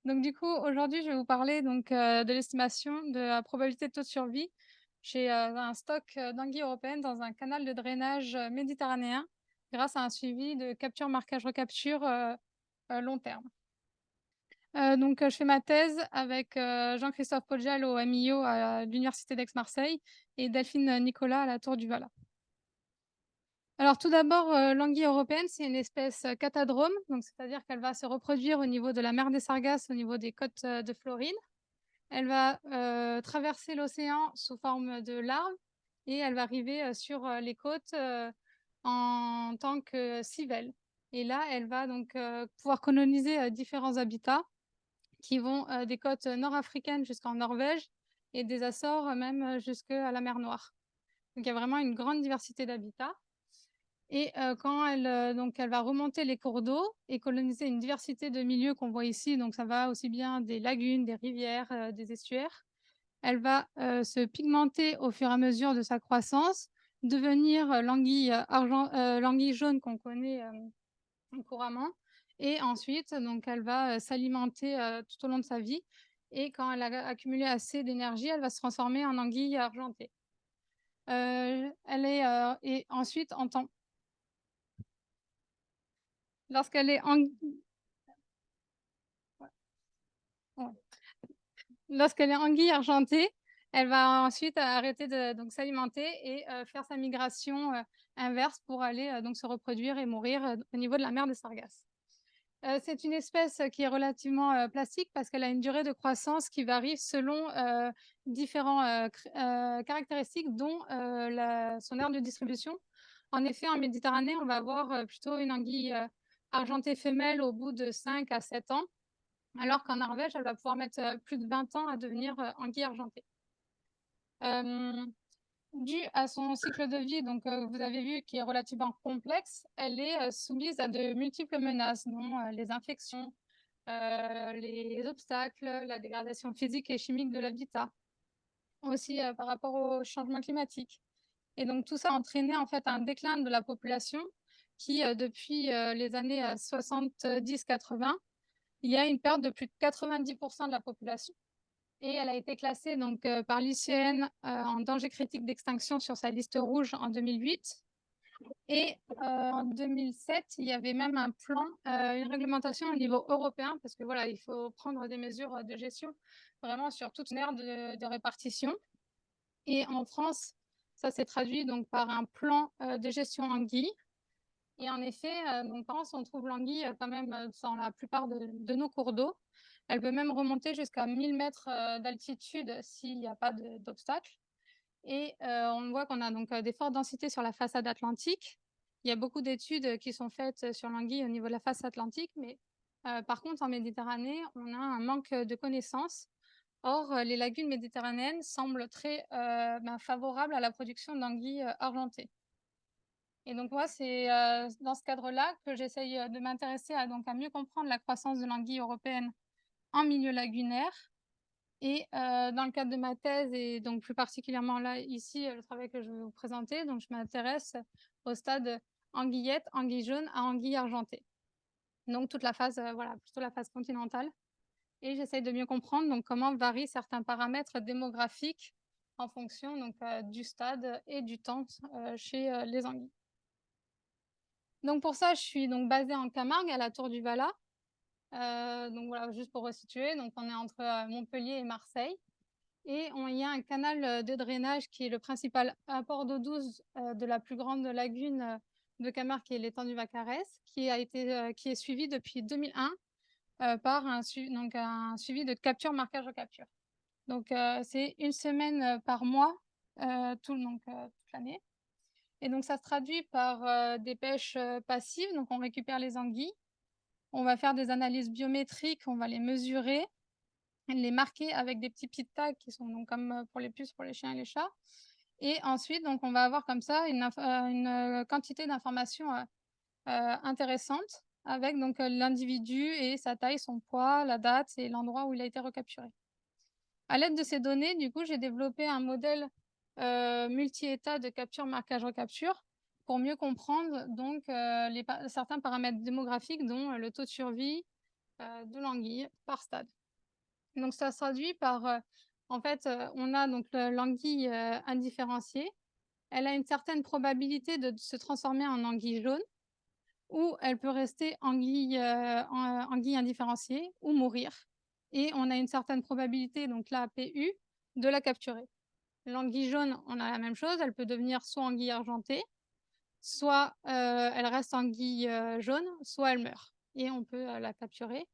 Donc du coup, aujourd'hui, je vais vous parler donc de l'estimation de la probabilité de taux de survie chez un stock d'anguilles européennes dans un canal de drainage méditerranéen grâce à un suivi de capture, marquage, recapture long terme. Je fais ma thèse avec Jean-Christophe Poggial au MIO à l'Université d'Aix-Marseille et Delphine Nicolas à la Tour du Vala. Alors tout d'abord, l'anguille européenne, c'est une espèce catadrome, donc c'est-à-dire qu'elle va se reproduire au niveau de la mer des Sargasses, au niveau des côtes de Floride. Elle va traverser l'océan sous forme de larve et elle va arriver sur les côtes en tant que civelle. Et là, elle va donc pouvoir coloniser différents habitats qui vont des côtes nord-africaines jusqu'en Norvège et des Açores même jusqu'à la mer Noire. Donc il y a vraiment une grande diversité d'habitats. Et quand elle, donc elle va remonter les cours d'eau et coloniser une diversité de milieux qu'on voit ici, donc ça va aussi bien des lagunes, des rivières, des estuaires. Elle va se pigmenter au fur et à mesure de sa croissance, devenir l'anguille jaune qu'on connaît couramment. Et ensuite, donc elle va s'alimenter tout au long de sa vie. Et quand elle a accumulé assez d'énergie, elle va se transformer en anguille argentée. Elle est et ensuite en temps lorsqu'elle est ouais. Lorsqu'elle est anguille argentée, elle va ensuite arrêter de donc s'alimenter et faire sa migration inverse pour aller donc se reproduire et mourir au niveau de la mer des Sargasses. C'est une espèce qui est relativement plastique parce qu'elle a une durée de croissance qui varie selon différents caractéristiques, dont son aire de distribution. En effet, en Méditerranée, on va avoir plutôt une anguille argentée femelle au bout de 5 à 7 ans, alors qu'en Norvège, elle va pouvoir mettre plus de 20 ans à devenir anguille argentée. Dû à son cycle de vie, donc vous avez vu, qui est relativement complexe, elle est soumise à de multiples menaces, dont les infections, les obstacles, la dégradation physique et chimique de l'habitat, aussi par rapport au changement climatique. Et donc tout ça a entraîné en fait un déclin de la population qui, depuis les années 70-80, il y a une perte de plus de 90% de la population. Et elle a été classée donc, par l'ICN en danger critique d'extinction sur sa liste rouge en 2008. Et en 2007, il y avait même un plan, une réglementation au niveau européen, parce que voilà, il faut prendre des mesures de gestion vraiment sur toute une aire de répartition. Et en France, ça s'est traduit donc par un plan de gestion anguille. Et en effet, donc en France, on trouve l'anguille quand même dans la plupart de nos cours d'eau. Elle peut même remonter jusqu'à 1000 mètres d'altitude s'il n'y a pas d'obstacle. Et on voit qu'on a donc des fortes densités sur la façade atlantique. Il y a beaucoup d'études qui sont faites sur l'anguille au niveau de la façade atlantique, mais par contre, en Méditerranée, on a un manque de connaissances. Or, les lagunes méditerranéennes semblent très favorables à la production d'anguilles argentées. Et donc moi, c'est dans ce cadre-là que j'essaye de m'intéresser à mieux comprendre la croissance de l'anguille européenne en milieu lagunaire. Et dans le cadre de ma thèse, et donc plus particulièrement là, ici, le travail que je vais vous présenter, donc je m'intéresse au stade anguillette, anguille jaune à anguille argentée. Donc toute la phase, voilà, plutôt la phase continentale. Et j'essaye de mieux comprendre donc comment varient certains paramètres démographiques en fonction donc, du stade et du temps chez les anguilles. Donc pour ça, je suis donc basée en Camargue, à la Tour du Vala. Donc voilà, juste pour resituer, donc on est entre Montpellier et Marseille. Et il y a un canal de drainage qui est le principal apport d'eau douce de la plus grande lagune de Camargue, qui est l'étang du Vaccarès, qui est suivi depuis 2001 par donc un suivi de capture, marquage, recapture. Donc c'est une semaine par mois, toute l'année. Et donc ça se traduit par des pêches passives, donc on récupère les anguilles, on va faire des analyses biométriques, on va les mesurer, les marquer avec des petits tags qui sont donc comme pour les puces, pour les chiens et les chats. Et ensuite, donc, on va avoir comme ça une quantité d'informations intéressantes avec donc l'individu et sa taille, son poids, la date et l'endroit où il a été recapturé. À l'aide de ces données, du coup, j'ai développé un modèle multi-état de capture, marquage, recapture pour mieux comprendre donc certains paramètres démographiques, dont le taux de survie, de l'anguille par stade. Donc ça se traduit par, en fait, on a donc l'anguille indifférenciée. Elle a une certaine probabilité de se transformer en anguille jaune ou elle peut rester anguille indifférenciée ou mourir. Et on a une certaine probabilité, donc là, PU, de la capturer. L'anguille jaune, on a la même chose, elle peut devenir soit anguille argentée, soit elle reste anguille jaune, soit elle meurt et on peut la capturer.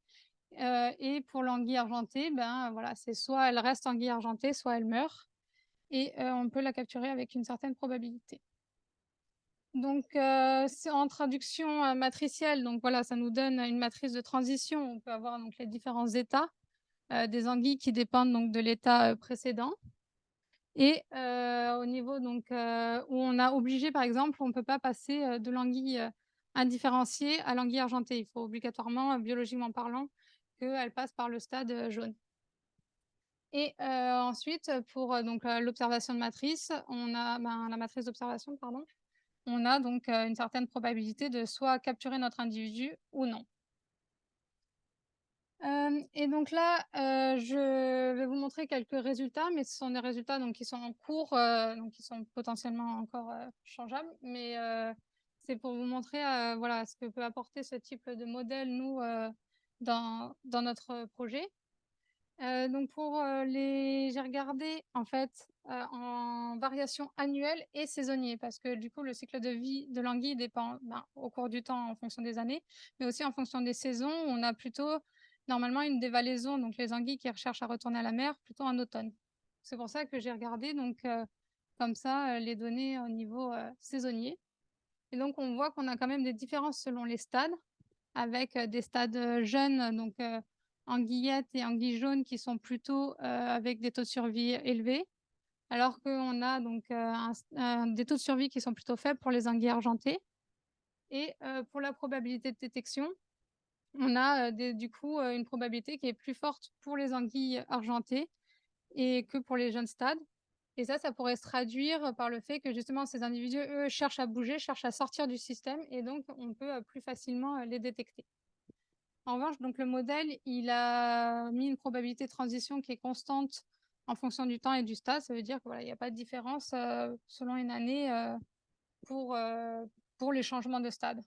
Et pour l'anguille argentée, ben voilà, c'est soit elle reste anguille argentée, soit elle meurt et on peut la capturer avec une certaine probabilité. Donc, c'est en traduction, matricielle, donc voilà, ça nous donne une matrice de transition. On peut avoir donc les différents états, des anguilles qui dépendent donc de l'état, précédent et au niveau donc, où on a obligé par exemple, on ne peut pas passer, de l'anguille, indifférenciée à l'anguille argentée. Il faut obligatoirement, biologiquement parlant, qu'elle passe par le stade, jaune. Et ensuite, pour, donc, l'observation de matrice, on a, ben, la matrice d'observation, pardon, on a donc, une certaine probabilité de soit capturer notre individu ou non. Et donc là, je vais vous montrer quelques résultats, mais ce sont des résultats donc qui sont en cours, donc qui sont potentiellement encore, changeables. Mais, c'est pour vous montrer, voilà, ce que peut apporter ce type de modèle, nous, dans notre projet. Donc pour, j'ai regardé en fait, en variation annuelle et saisonnier parce que du coup le cycle de vie de l'anguille dépend, ben, au cours du temps en fonction des années, mais aussi en fonction des saisons. On a plutôt normalement une dévalaison, donc les anguilles qui recherchent à retourner à la mer plutôt en automne. C'est pour ça que j'ai regardé donc, comme ça, les données au niveau, saisonnier et donc on voit qu'on a quand même des différences selon les stades avec, des stades, jeunes, donc anguillettes et anguilles jaunes qui sont plutôt, avec des taux de survie élevés, alors qu'on a donc, des taux de survie qui sont plutôt faibles pour les anguilles argentées et pour la probabilité de détection, on a, du coup, une probabilité qui est plus forte pour les anguilles argentées et que pour les jeunes stades et ça pourrait se traduire par le fait que justement ces individus, eux, cherchent à bouger, cherchent à sortir du système et donc on peut, plus facilement, les détecter. En revanche, donc le modèle, il a mis une probabilité de transition qui est constante en fonction du temps et du stade. Ça veut dire que voilà, il y a pas de différence, selon une année, pour les changements de stade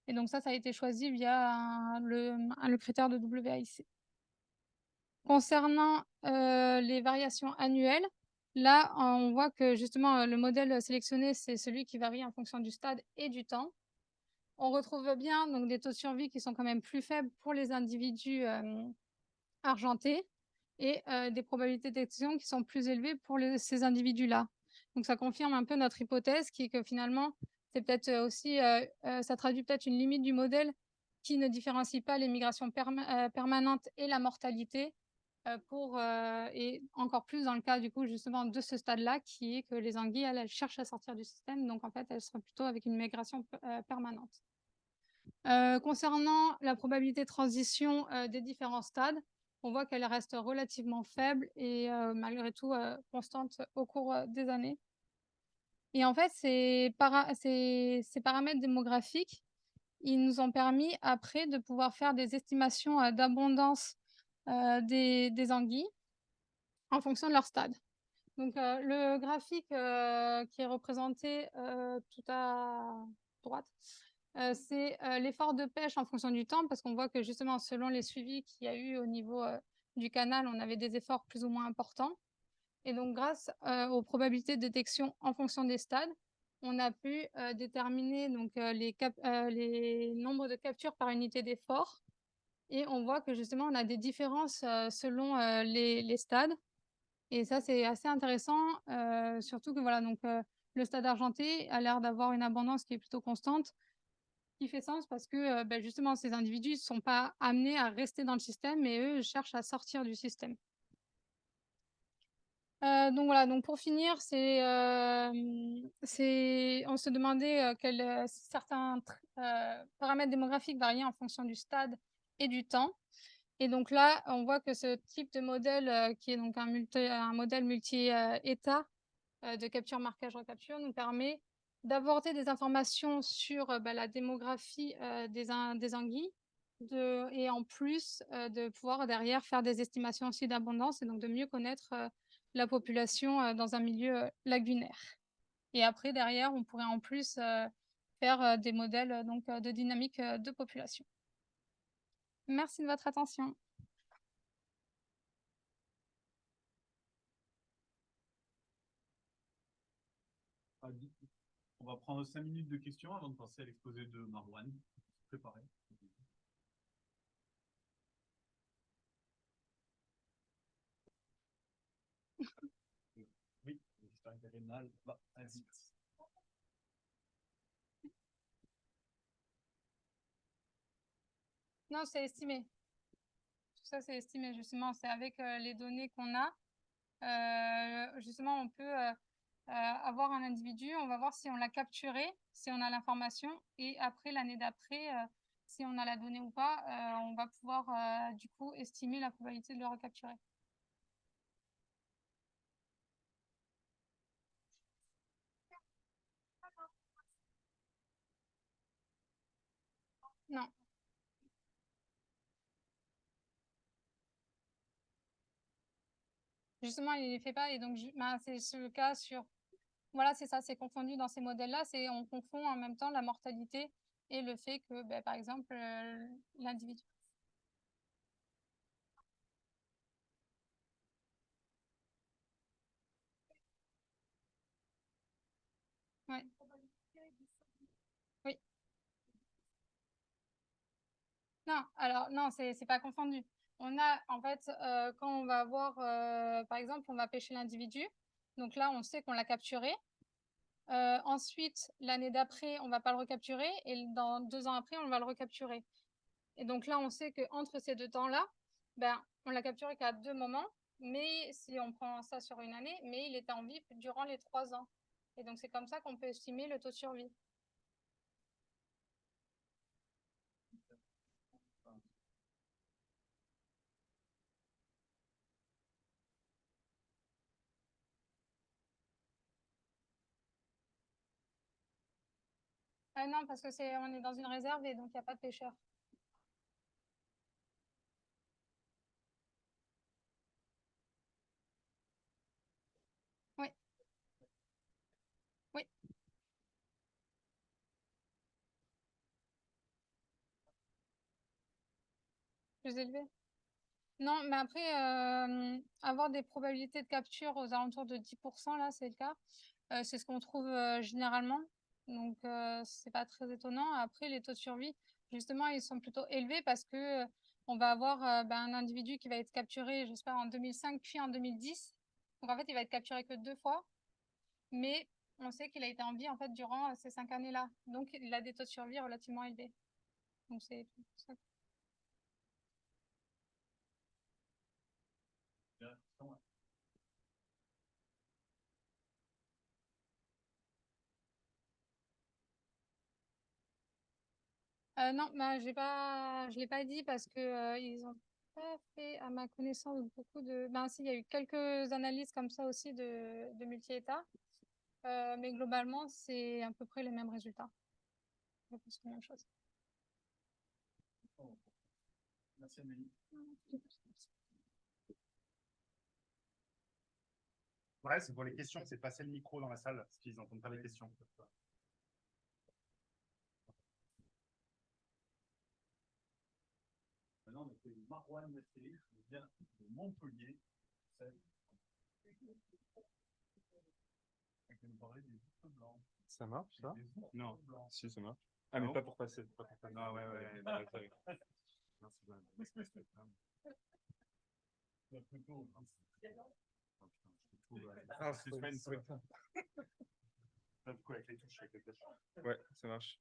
et donc ça a été choisi via le critère de WAIC. Concernant, les variations annuelles, là, on voit que justement, le modèle sélectionné, c'est celui qui varie en fonction du stade et du temps. On retrouve bien donc des taux de survie qui sont quand même plus faibles pour les individus, argentés et des probabilités de détection qui sont plus élevées pour ces individus-là. Donc ça confirme un peu notre hypothèse qui est que finalement, c'est peut-être aussi, ça traduit peut-être une limite du modèle qui ne différencie pas les migrations permanentes et la mortalité, et encore plus dans le cas du coup justement de ce stade-là qui est que les anguilles, elles cherchent à sortir du système, donc en fait, elles seraient plutôt avec une migration permanente. Concernant la probabilité de transition, des différents stades, on voit qu'elle reste relativement faible et malgré tout, constante au cours, des années et en fait, ces paramètres démographiques, ils nous ont permis après de pouvoir faire des estimations, d'abondance, des anguilles en fonction de leur stade. Donc, le graphique, qui est représenté, tout à droite, c'est, l'effort de pêche en fonction du temps parce qu'on voit que justement selon les suivis qu'il y a eu au niveau, du canal, on avait des efforts plus ou moins importants et donc grâce, aux probabilités de détection en fonction des stades, on a pu, déterminer donc, les nombres de captures par unité d'effort et on voit que justement on a des différences, selon, les stades et ça, c'est assez intéressant, surtout que voilà, donc le stade argenté a l'air d'avoir une abondance qui est plutôt constante, qui fait sens parce que, bah, justement, ces individus ne sont pas amenés à rester dans le système, mais eux cherchent à sortir du système. Donc voilà, donc pour finir, on se demandait, quels, certains paramètres démographiques variaient en fonction du stade et du temps. Et donc là, on voit que ce type de modèle, qui est donc un modèle multi, état, de capture, marquage, recapture, nous permet d'aborder des informations sur, bah, la démographie, des anguilles et en plus de pouvoir derrière faire des estimations aussi d'abondance et donc de mieux connaître la population dans un milieu lagunaire. Et après, derrière, on pourrait en plus faire des modèles de dynamique de population. Merci de votre attention. On va prendre 5 minutes de questions avant de passer à l'exposé de Marwan. Préparé. Oui, l'histoire intérimaire. Bah, vas-y. Non, c'est estimé. Tout ça, c'est estimé, justement. C'est avec les données qu'on a. Justement, on peut avoir un individu, on va voir si on l'a capturé, si on a l'information, et après, l'année d'après, si on a la donnée ou pas, on va pouvoir du coup estimer la probabilité de le recapturer. Non. Justement, il ne les fait pas, et donc ben, c'est le cas sur... Voilà, c'est ça, c'est confondu dans ces modèles-là, on confond en même temps la mortalité et le fait que, ben, par exemple, l'individu... Ouais. Oui. Non, alors non, c'est pas confondu. On a, en fait, quand on va avoir, par exemple, on va pêcher l'individu. Donc là, on sait qu'on l'a capturé. Ensuite, l'année d'après, on va pas le recapturer. Et dans 2 ans après, on va le recapturer. Et donc là, on sait qu'entre ces deux temps-là, ben, on l'a capturé qu'à 2 moments. Mais si on prend ça sur une année, mais il était en vie durant les 3 ans. Et donc, c'est comme ça qu'on peut estimer le taux de survie. Non, parce que on est dans une réserve et donc il n'y a pas de pêcheurs. Oui, oui, plus élevé. Non, mais après, avoir des probabilités de capture aux alentours de 10%, là, c'est le cas. C'est ce qu'on trouve généralement. Donc, c'est pas très étonnant. Après, les taux de survie, justement, ils sont plutôt élevés parce que on va avoir ben, un individu qui va être capturé, j'espère, en 2005, puis en 2010. Donc, en fait, il va être capturé que 2 fois. Mais on sait qu'il a été en vie, en fait, durant ces 5 années-là. Donc, il a des taux de survie relativement élevés. Donc, c'est tout ça. Non, bah, je l'ai pas dit parce que ils ont pas fait, à ma connaissance, beaucoup de. Ben, si, il y a eu quelques analyses comme ça aussi de multi-États, mais globalement, c'est à peu près les mêmes résultats. Je pense que c'est la même chose. Merci Amélie. Ouais, c'est pour les questions, c'est passer le micro dans la salle, parce qu'ils n'entendent pas les questions. Maintenant, on a fait Marwan Nasseri, qui vient de Montpellier. Ça marche, ça? Non. Si, ça marche. Ah, mais pas pour passer. Ah ouais, ouais. Ah, suspense, ouais. Avec les touches, avec les touches. Ouais, ça marche.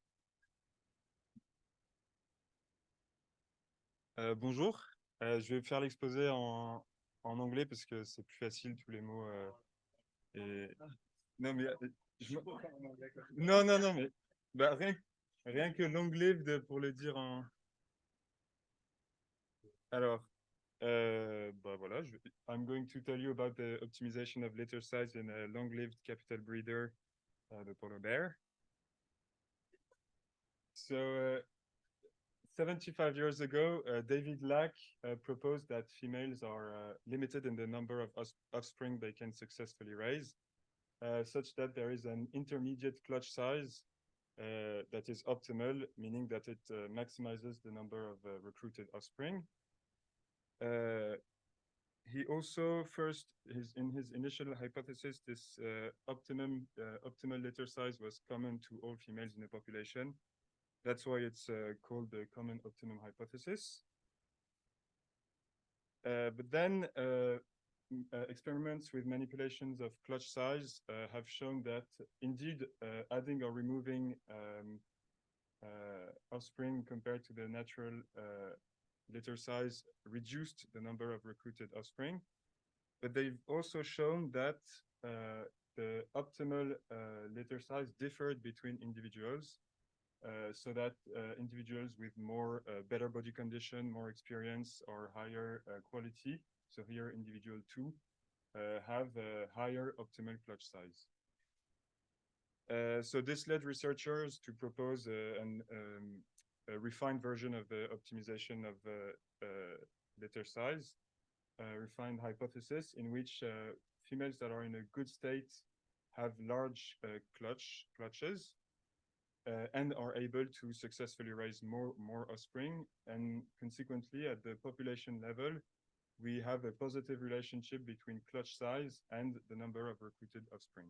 Bonjour, je vais faire l'exposé en anglais parce que c'est plus facile, tous les mots. Et... Non, mais non, non, non, mais bah, rien que l'anglais pour le dire en. Alors, bah voilà, I'm going to tell you about the optimization of litter size in a long-lived capital breeder, the polar bear. So 75 years ago, David Lack proposed that females are limited in the number of offspring they can successfully raise, such that there is an intermediate clutch size that is optimal, meaning that it maximizes the number of recruited offspring. He also in his initial hypothesis, this optimal litter size was common to all females in the population. That's why it's called the common optimum hypothesis. But then experiments with manipulations of clutch size have shown that indeed adding or removing offspring compared to the natural litter size reduced the number of recruited offspring. But they've also shown that the optimal litter size differed between individuals. So that individuals with more better body condition, more experience, or higher quality, so here individual 2, have a higher optimal clutch size. So this led researchers to propose a refined version of the optimization of litter size, refined hypothesis in which females that are in a good state have large clutches, and are able to successfully raise more offspring. And consequently, at the population level, we have a positive relationship between clutch size and the number of recruited offspring.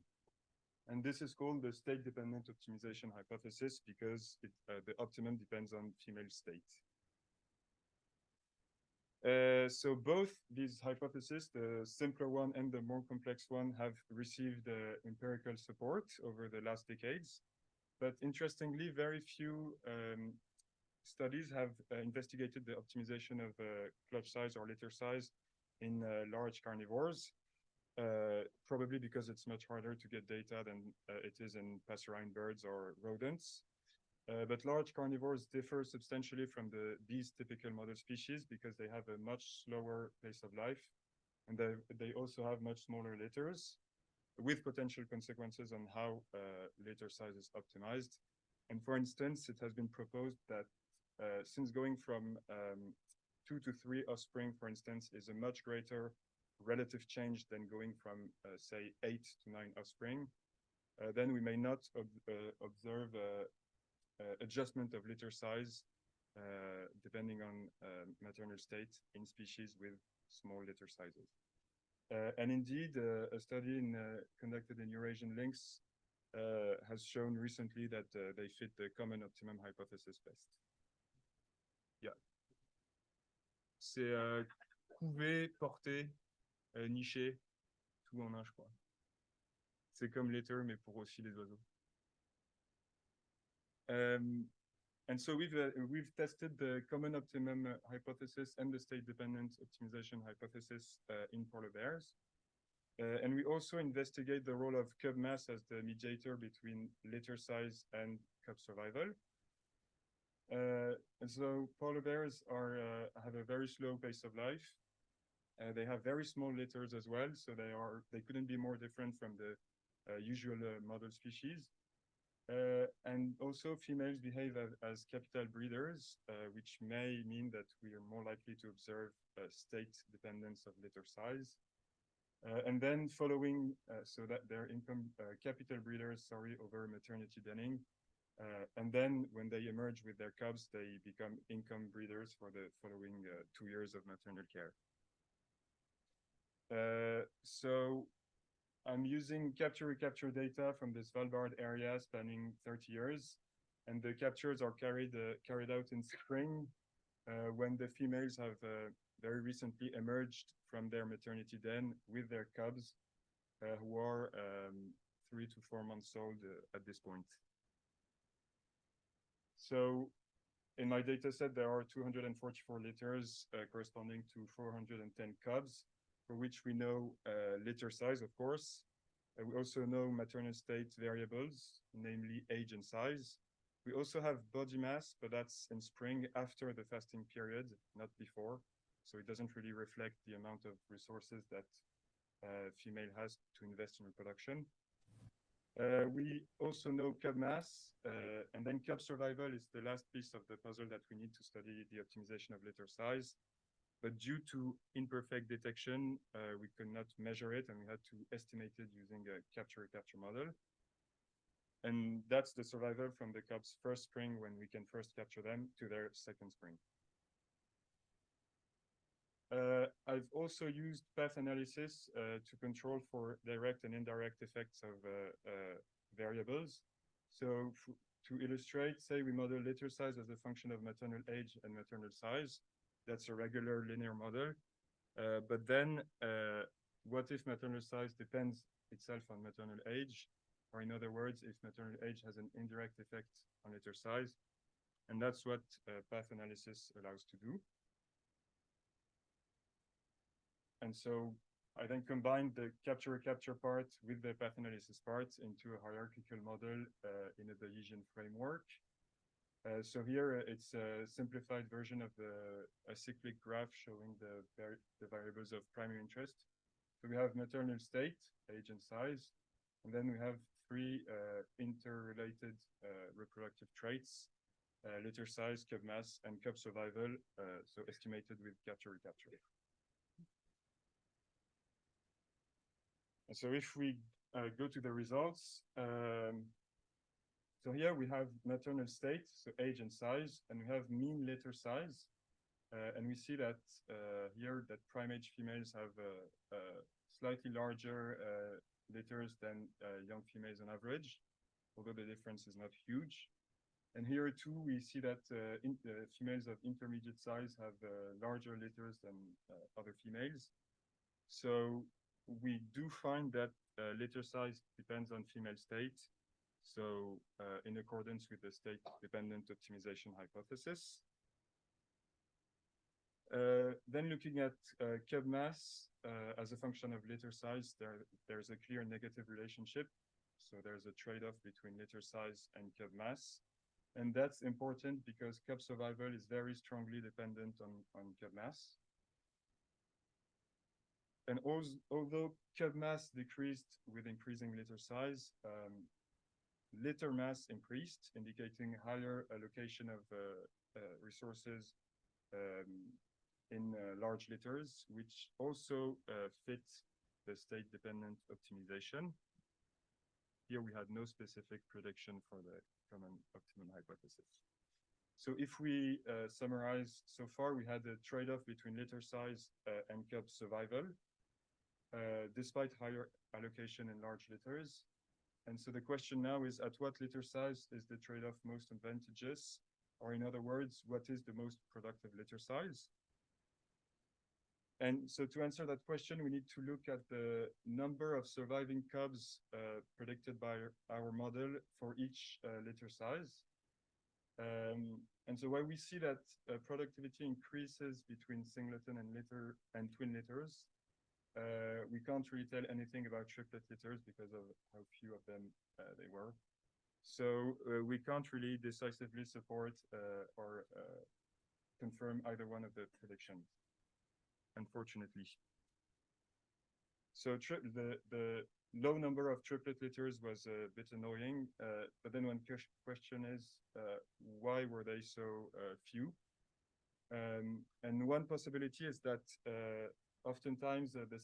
And this is called the state-dependent optimization hypothesis because the optimum depends on female state. So both these hypotheses, the simpler one and the more complex one, have received empirical support over the last decades. But interestingly, very few studies have investigated the optimization of clutch size or litter size in large carnivores, probably because it's much harder to get data than it is in passerine birds or rodents. But large carnivores differ substantially from these typical model species because they have a much slower pace of life, and they also have much smaller litters, with potential consequences on how litter size is optimized. And for instance, it has been proposed that since going from 2 to 3 offspring, for instance, is a much greater relative change than going from, say, 8 to 9 offspring, then we may not observe adjustment of litter size depending on maternal state in species with small litter sizes. And indeed, a study conducted in Eurasian lynx has shown recently that they fit the common optimum hypothesis best. Yeah. C'est couvé, porté, niché, tout en un, je crois. C'est comme litter, mais pour aussi les oiseaux. And so we've tested the common optimum hypothesis and the state-dependent optimization hypothesis in polar bears. And we also investigate the role of cub mass as the mediator between litter size and cub survival. And so polar bears have a very slow pace of life. They have very small litters as well, so they couldn't be more different from the usual model species. And also females behave as capital breeders, which may mean that we are more likely to observe state dependence of litter size. And then following, so that they're capital breeders, over maternity denning. And then when they emerge with their cubs, they become income breeders for the following 2 years of maternal care. So I'm using capture-recapture data from the Svalbard area spanning 30 years, and the captures are carried out in spring when the females have very recently emerged from their maternity den with their cubs, who are 3 to 4 months old at this point. So in my data set, there are 244 litters corresponding to 410 cubs, for which we know litter size, of course. We also know maternal state variables, namely age and size. We also have body mass, but that's in spring after the fasting period, not before. So it doesn't really reflect the amount of resources that female has to invest in reproduction. We also know cub mass, and then cub survival is the last piece of the puzzle that we need to study the optimization of litter size. But due to imperfect detection, we could not measure it, and we had to estimate it using a capture-recapture model. And that's the survival from the cub's first spring when we can first capture them to their second spring. I've also used path analysis to control for direct and indirect effects of variables. So to illustrate, say we model litter size as a function of maternal age and maternal size. That's a regular linear model. But then what if maternal size depends itself on maternal age? Or in other words, if maternal age has an indirect effect on litter size. And that's what path analysis allows to do. And so I then combined the capture-recapture part with the path analysis part into a hierarchical model in a Bayesian framework. So here it's a simplified version of a cyclic graph showing the variables of primary interest. So we have maternal state, age and size, and then we have three interrelated reproductive traits, litter size, cub mass, and cub survival, so estimated with capture-recapture. And so if we go to the results, so here we have maternal state, so age and size, and we have mean litter size. And we see that here that prime age females have slightly larger litters than young females on average, although the difference is not huge. And here too, we see that females of intermediate size have larger litters than other females. So we do find that litter size depends on female state. So in accordance with the state-dependent optimization hypothesis. Then looking at cub mass as a function of litter size, there's a clear negative relationship. So there's a trade-off between litter size and cub mass. And that's important because cub survival is very strongly dependent on cub mass. And although cub mass decreased with increasing litter size, litter mass increased, indicating higher allocation of resources in large litters, which also fit the state-dependent optimization. Here we had no specific prediction for the common optimum hypothesis. So if we summarize, so far we had a trade-off between litter size and cub survival, despite higher allocation in large litters. And so the question now is, at what litter size is the trade-off most advantageous? Or in other words, what is the most productive litter size? And so to answer that question, we need to look at the number of surviving cubs predicted by our model for each litter size. And so while we see that productivity increases between singleton and twin litters, we can't really tell anything about triplet litters because of how few of them they were. So we can't really decisively support or confirm either one of the predictions, unfortunately. So the low number of triplet litters was a bit annoying, but then one question is, why were they so few? And one possibility is that oftentimes the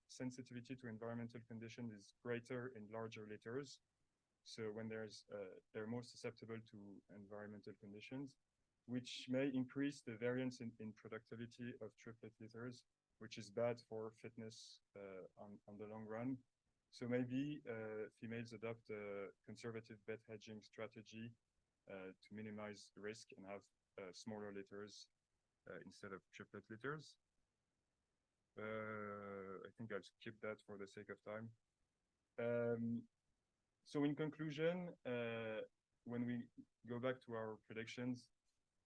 sensitivity to environmental conditions is greater in larger litters. So when they're more susceptible to environmental conditions, which may increase the variance in productivity of triplet litters, which is bad for fitness on the long run. So maybe females adopt a conservative bet hedging strategy to minimize risk and have smaller litters instead of triplet litters. I think I'll skip that for the sake of time. So in conclusion, when we go back to our predictions,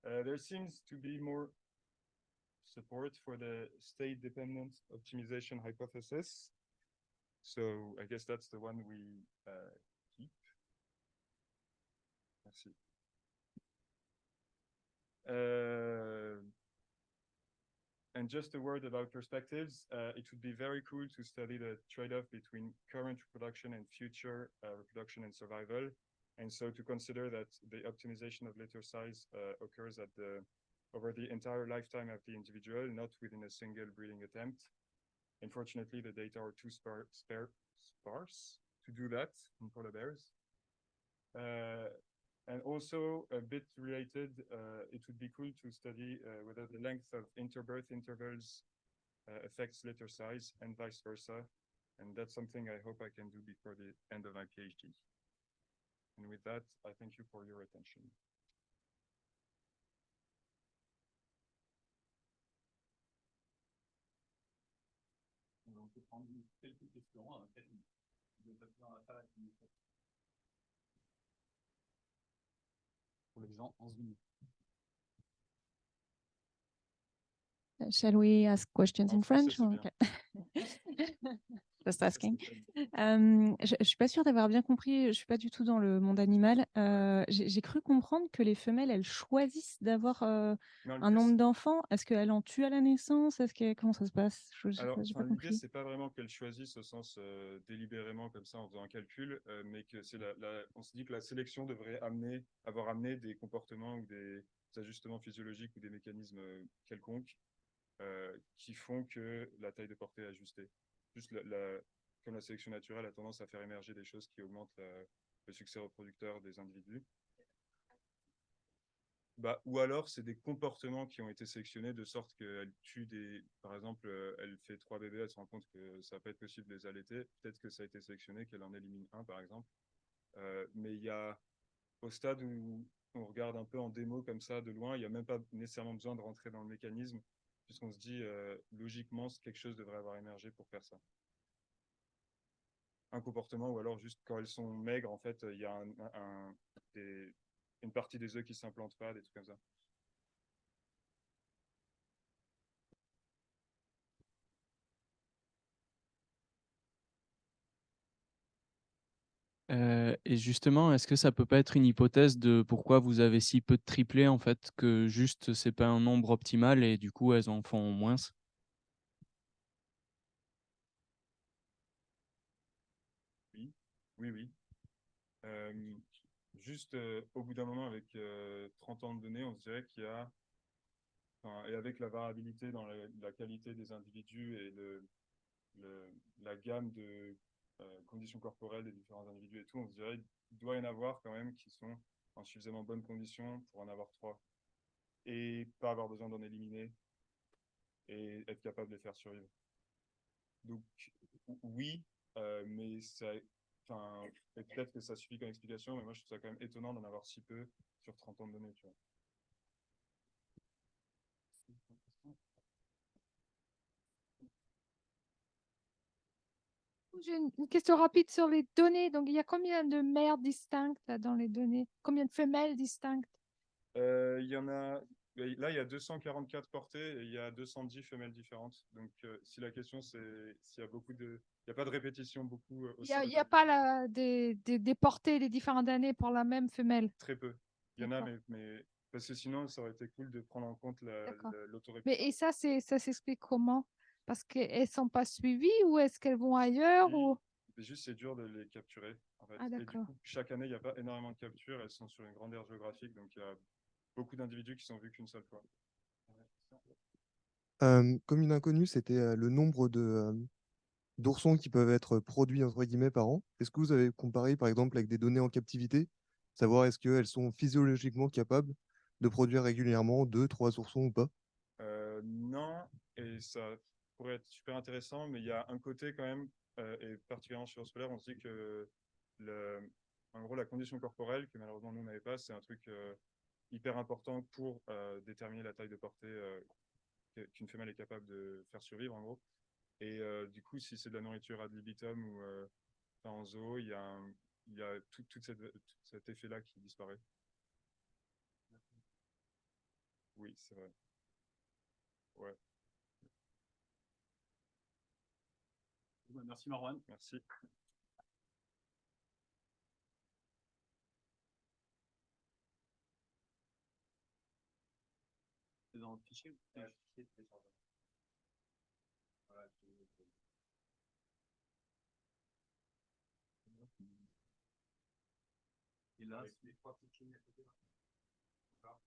there seems to be more support for the state-dependent optimization hypothesis. So I guess that's the one we keep. Merci. And just a word about perspectives. It would be very cool to study the trade-off between current reproduction and future reproduction and survival. And so to consider that the optimization of litter size occurs over the entire lifetime of the individual, not within a single breeding attempt. Unfortunately, the data are too sparse to do that in polar bears. And also a bit related, it would be cool to study whether the length of interbirth intervals affects litter size and vice versa. And that's something I hope I can do before the end of my PhD. And with that, I thank you for your attention. On peut prendre quelques questions. Pour les gens, 11 minutes. Shall we ask questions in En français, French? c'est or- bien. okay. Just asking. Je suis pas sûre d'avoir bien compris. Je suis pas du tout dans le monde animal. J'ai cru comprendre que les femelles, elles choisissent d'avoir Non, un nombre d'enfants. Est-ce qu'elles en tuent à la naissance? Comment ça se passe? Alors, J'ai pas l'idée, compris. c'est pas vraiment qu'elles choisissent au sens délibérément comme ça en faisant un calcul, mais que c'est on se dit que la sélection devrait avoir amené des comportements ou des ajustements physiologiques ou des mécanismes quelconques qui font que la taille de portée est ajustée. Juste comme la sélection naturelle a tendance à faire émerger des choses qui augmentent le succès reproducteur des individus. Ou alors, c'est des comportements qui ont été sélectionnés de sorte qu'elle tue par exemple, elle fait 3 bébés, elle se rend compte que ça va pas être possible de les allaiter. Peut-être que ça a été sélectionné, qu'elle en élimine un, par exemple. Mais il y a, au stade où on regarde un peu en démo comme ça, de loin, il n'y a même pas nécessairement besoin de rentrer dans le mécanisme, puisqu'on se dit, logiquement, quelque chose devrait avoir émergé pour faire ça. Un comportement, ou alors juste quand elles sont maigres, en fait, il y a une partie des œufs qui ne s'implantent pas, des trucs comme ça. Et justement, est-ce que ça peut pas être une hypothèse de pourquoi vous avez si peu de triplés, en fait, que juste c'est pas un nombre optimal et du coup elles en font moins? Oui, oui, oui. Juste au bout d'un moment, avec 30 ans de données, on se dirait qu'il y a, et avec la variabilité dans la qualité des individus et la gamme de conditions corporelles des différents individus et tout, on se dirait qu'il doit y en avoir quand même qui sont en suffisamment bonnes conditions pour en avoir 3 et pas avoir besoin d'en éliminer et être capable de les faire survivre. Donc oui, mais peut-être que ça suffit comme explication, mais moi je trouve ça quand même étonnant d'en avoir si peu sur 30 ans de données, tu vois. J'ai une question rapide sur les données. Donc, il y a combien de mères distinctes là, dans les données? Combien de femelles distinctes? Il y en a. Là, il y a 244 portées et il y a 210 femelles différentes. Donc, si la question c'est s'il y a beaucoup de. Il n'y a pas de répétition beaucoup. Il n'y a pas des portées des différentes années pour la même femelle? Très peu. Il y en a, mais parce que sinon, ça aurait été cool de prendre en compte l'autorépétition. Mais et ça s'explique comment? Parce qu'elles ne sont pas suivies ou est-ce qu'elles vont ailleurs ou... Juste, c'est dur de les capturer. En fait. Ah, et du coup, chaque année, il n'y a pas énormément de captures. Elles sont sur une grande aire géographique. Donc, il y a beaucoup d'individus qui sont vus qu'une seule fois. Comme une inconnue, c'était le nombre d'oursons qui peuvent être produits entre guillemets par an. Est-ce que vous avez comparé par exemple avec des données en captivité, savoir est-ce qu'elles sont physiologiquement capables de produire régulièrement 2, 3 oursons ou pas? Non, et ça pourrait être super intéressant, mais il y a un côté quand même, et particulièrement sur scolaire, on se dit que en gros la condition corporelle, que malheureusement nous n'avait pas, c'est un truc hyper important pour déterminer la taille de portée qu'une femelle est capable de faire survivre en gros. Et du coup, si c'est de la nourriture ad libitum ou en zoo, il y a tout cet effet-là qui disparaît. Oui, c'est vrai. Ouais. Merci Marwan. Merci. C'est dans le fichier. là, avec c'est- les 3 petites lignes à côté. Là. D'accord.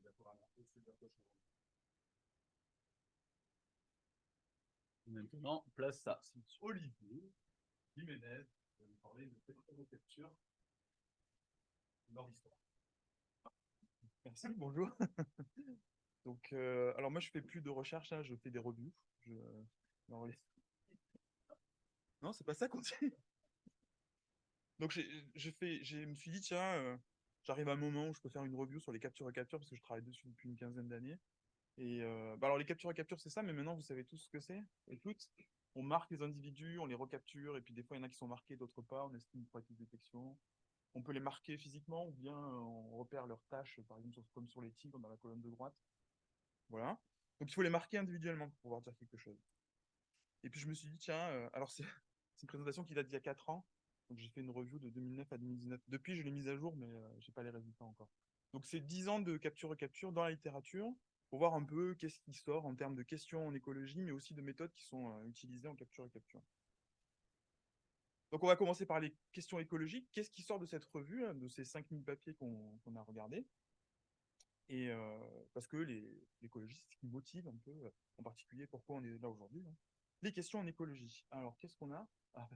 D'accord, alors, c'est d'accord, je vois. Maintenant, place à Olivier Jiménez, qui va nous parler de capture de leur histoire. Merci, bonjour. Donc, alors moi, je fais plus de recherche, hein, je fais des reviews. Alors, non, c'est pas ça qu'on dit. Donc, je me suis dit, tiens, j'arrive à un moment où je peux faire une review sur les captures et captures parce que je travaille dessus depuis une quinzaine d'années. Et bah alors, les captures et captures, c'est ça, mais maintenant, vous savez tous ce que c'est. Et toutes, on marque les individus, on les recapture, et puis des fois, il y en a qui sont marqués, d'autres pas, on estime une probabilité de détection. On peut les marquer physiquement ou bien on repère leurs tâches, par exemple, comme sur les tigres dans la colonne de droite. Voilà. Donc, il faut les marquer individuellement pour pouvoir dire quelque chose. Et puis, je me suis dit, tiens, alors c'est une présentation qui date d'il y a 4 ans. Donc, j'ai fait une review de 2009 à 2019. Depuis, je l'ai mise à jour, mais je n'ai pas les résultats encore. Donc, c'est 10 ans de capture-recapture dans la littérature pour voir un peu qu'est-ce qui sort en termes de questions en écologie, mais aussi de méthodes qui sont utilisées en capture-recapture. Donc, on va commencer par les questions écologiques. Qu'est-ce qui sort de cette revue, hein, de ces 5000 papiers qu'on a regardés? Et parce que l'écologie, c'est ce qui motive un peu, en particulier pourquoi on est là aujourd'hui. Hein. Les questions en écologie. Alors, qu'est-ce qu'on a? Ah,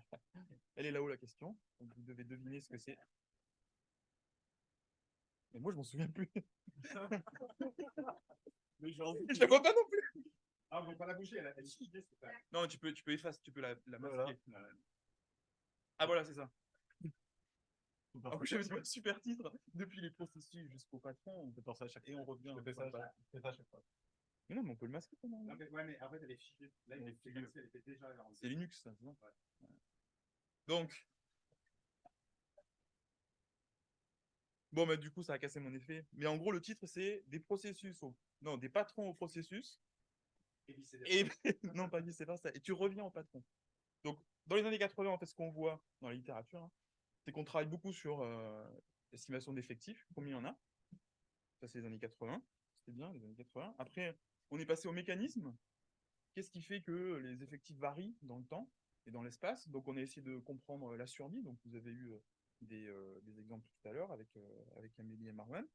elle est là-haut la question. Donc, vous devez deviner ce que c'est. Mais moi, je m'en souviens plus. Mais j'ai envie. Je la vois pas non plus. Ah, on ne va pas la bouger, elle est figée, c'est ça. Non, tu peux effacer, tu peux la Voilà. masquer. Ah, voilà, c'est ça. Faut En pas plus, j'avais un super titre. Depuis les processus jusqu'au patron, On peut penser à chaque et on revient. Je fais ça, je fais ça à chaque fois. Mais non, mais on peut le masquer quand même. Non, mais, ouais, mais en fait, elle est figée. Là, il est figé comme si elle était déjà en C'est Linux, ça. Non. Ouais. Donc, bon, bah, du coup, ça a cassé mon effet. Mais en gros, le titre, c'est des processus non, des patrons au processus. Et non, pas vice-versa. Ça. Et tu reviens au patron. Donc, dans les années 80, en fait, ce qu'on voit dans la littérature, hein, c'est qu'on travaille beaucoup sur l'estimation d'effectifs, combien il y en a. Ça, c'est les années 80. C'était bien, les années 80. Après, on est passé au mécanisme. Qu'est-ce qui fait que les effectifs varient dans le temps et dans l'espace? Donc, on a essayé de comprendre la survie. Donc, vous avez eu des exemples tout à l'heure avec Amélie et Marwan.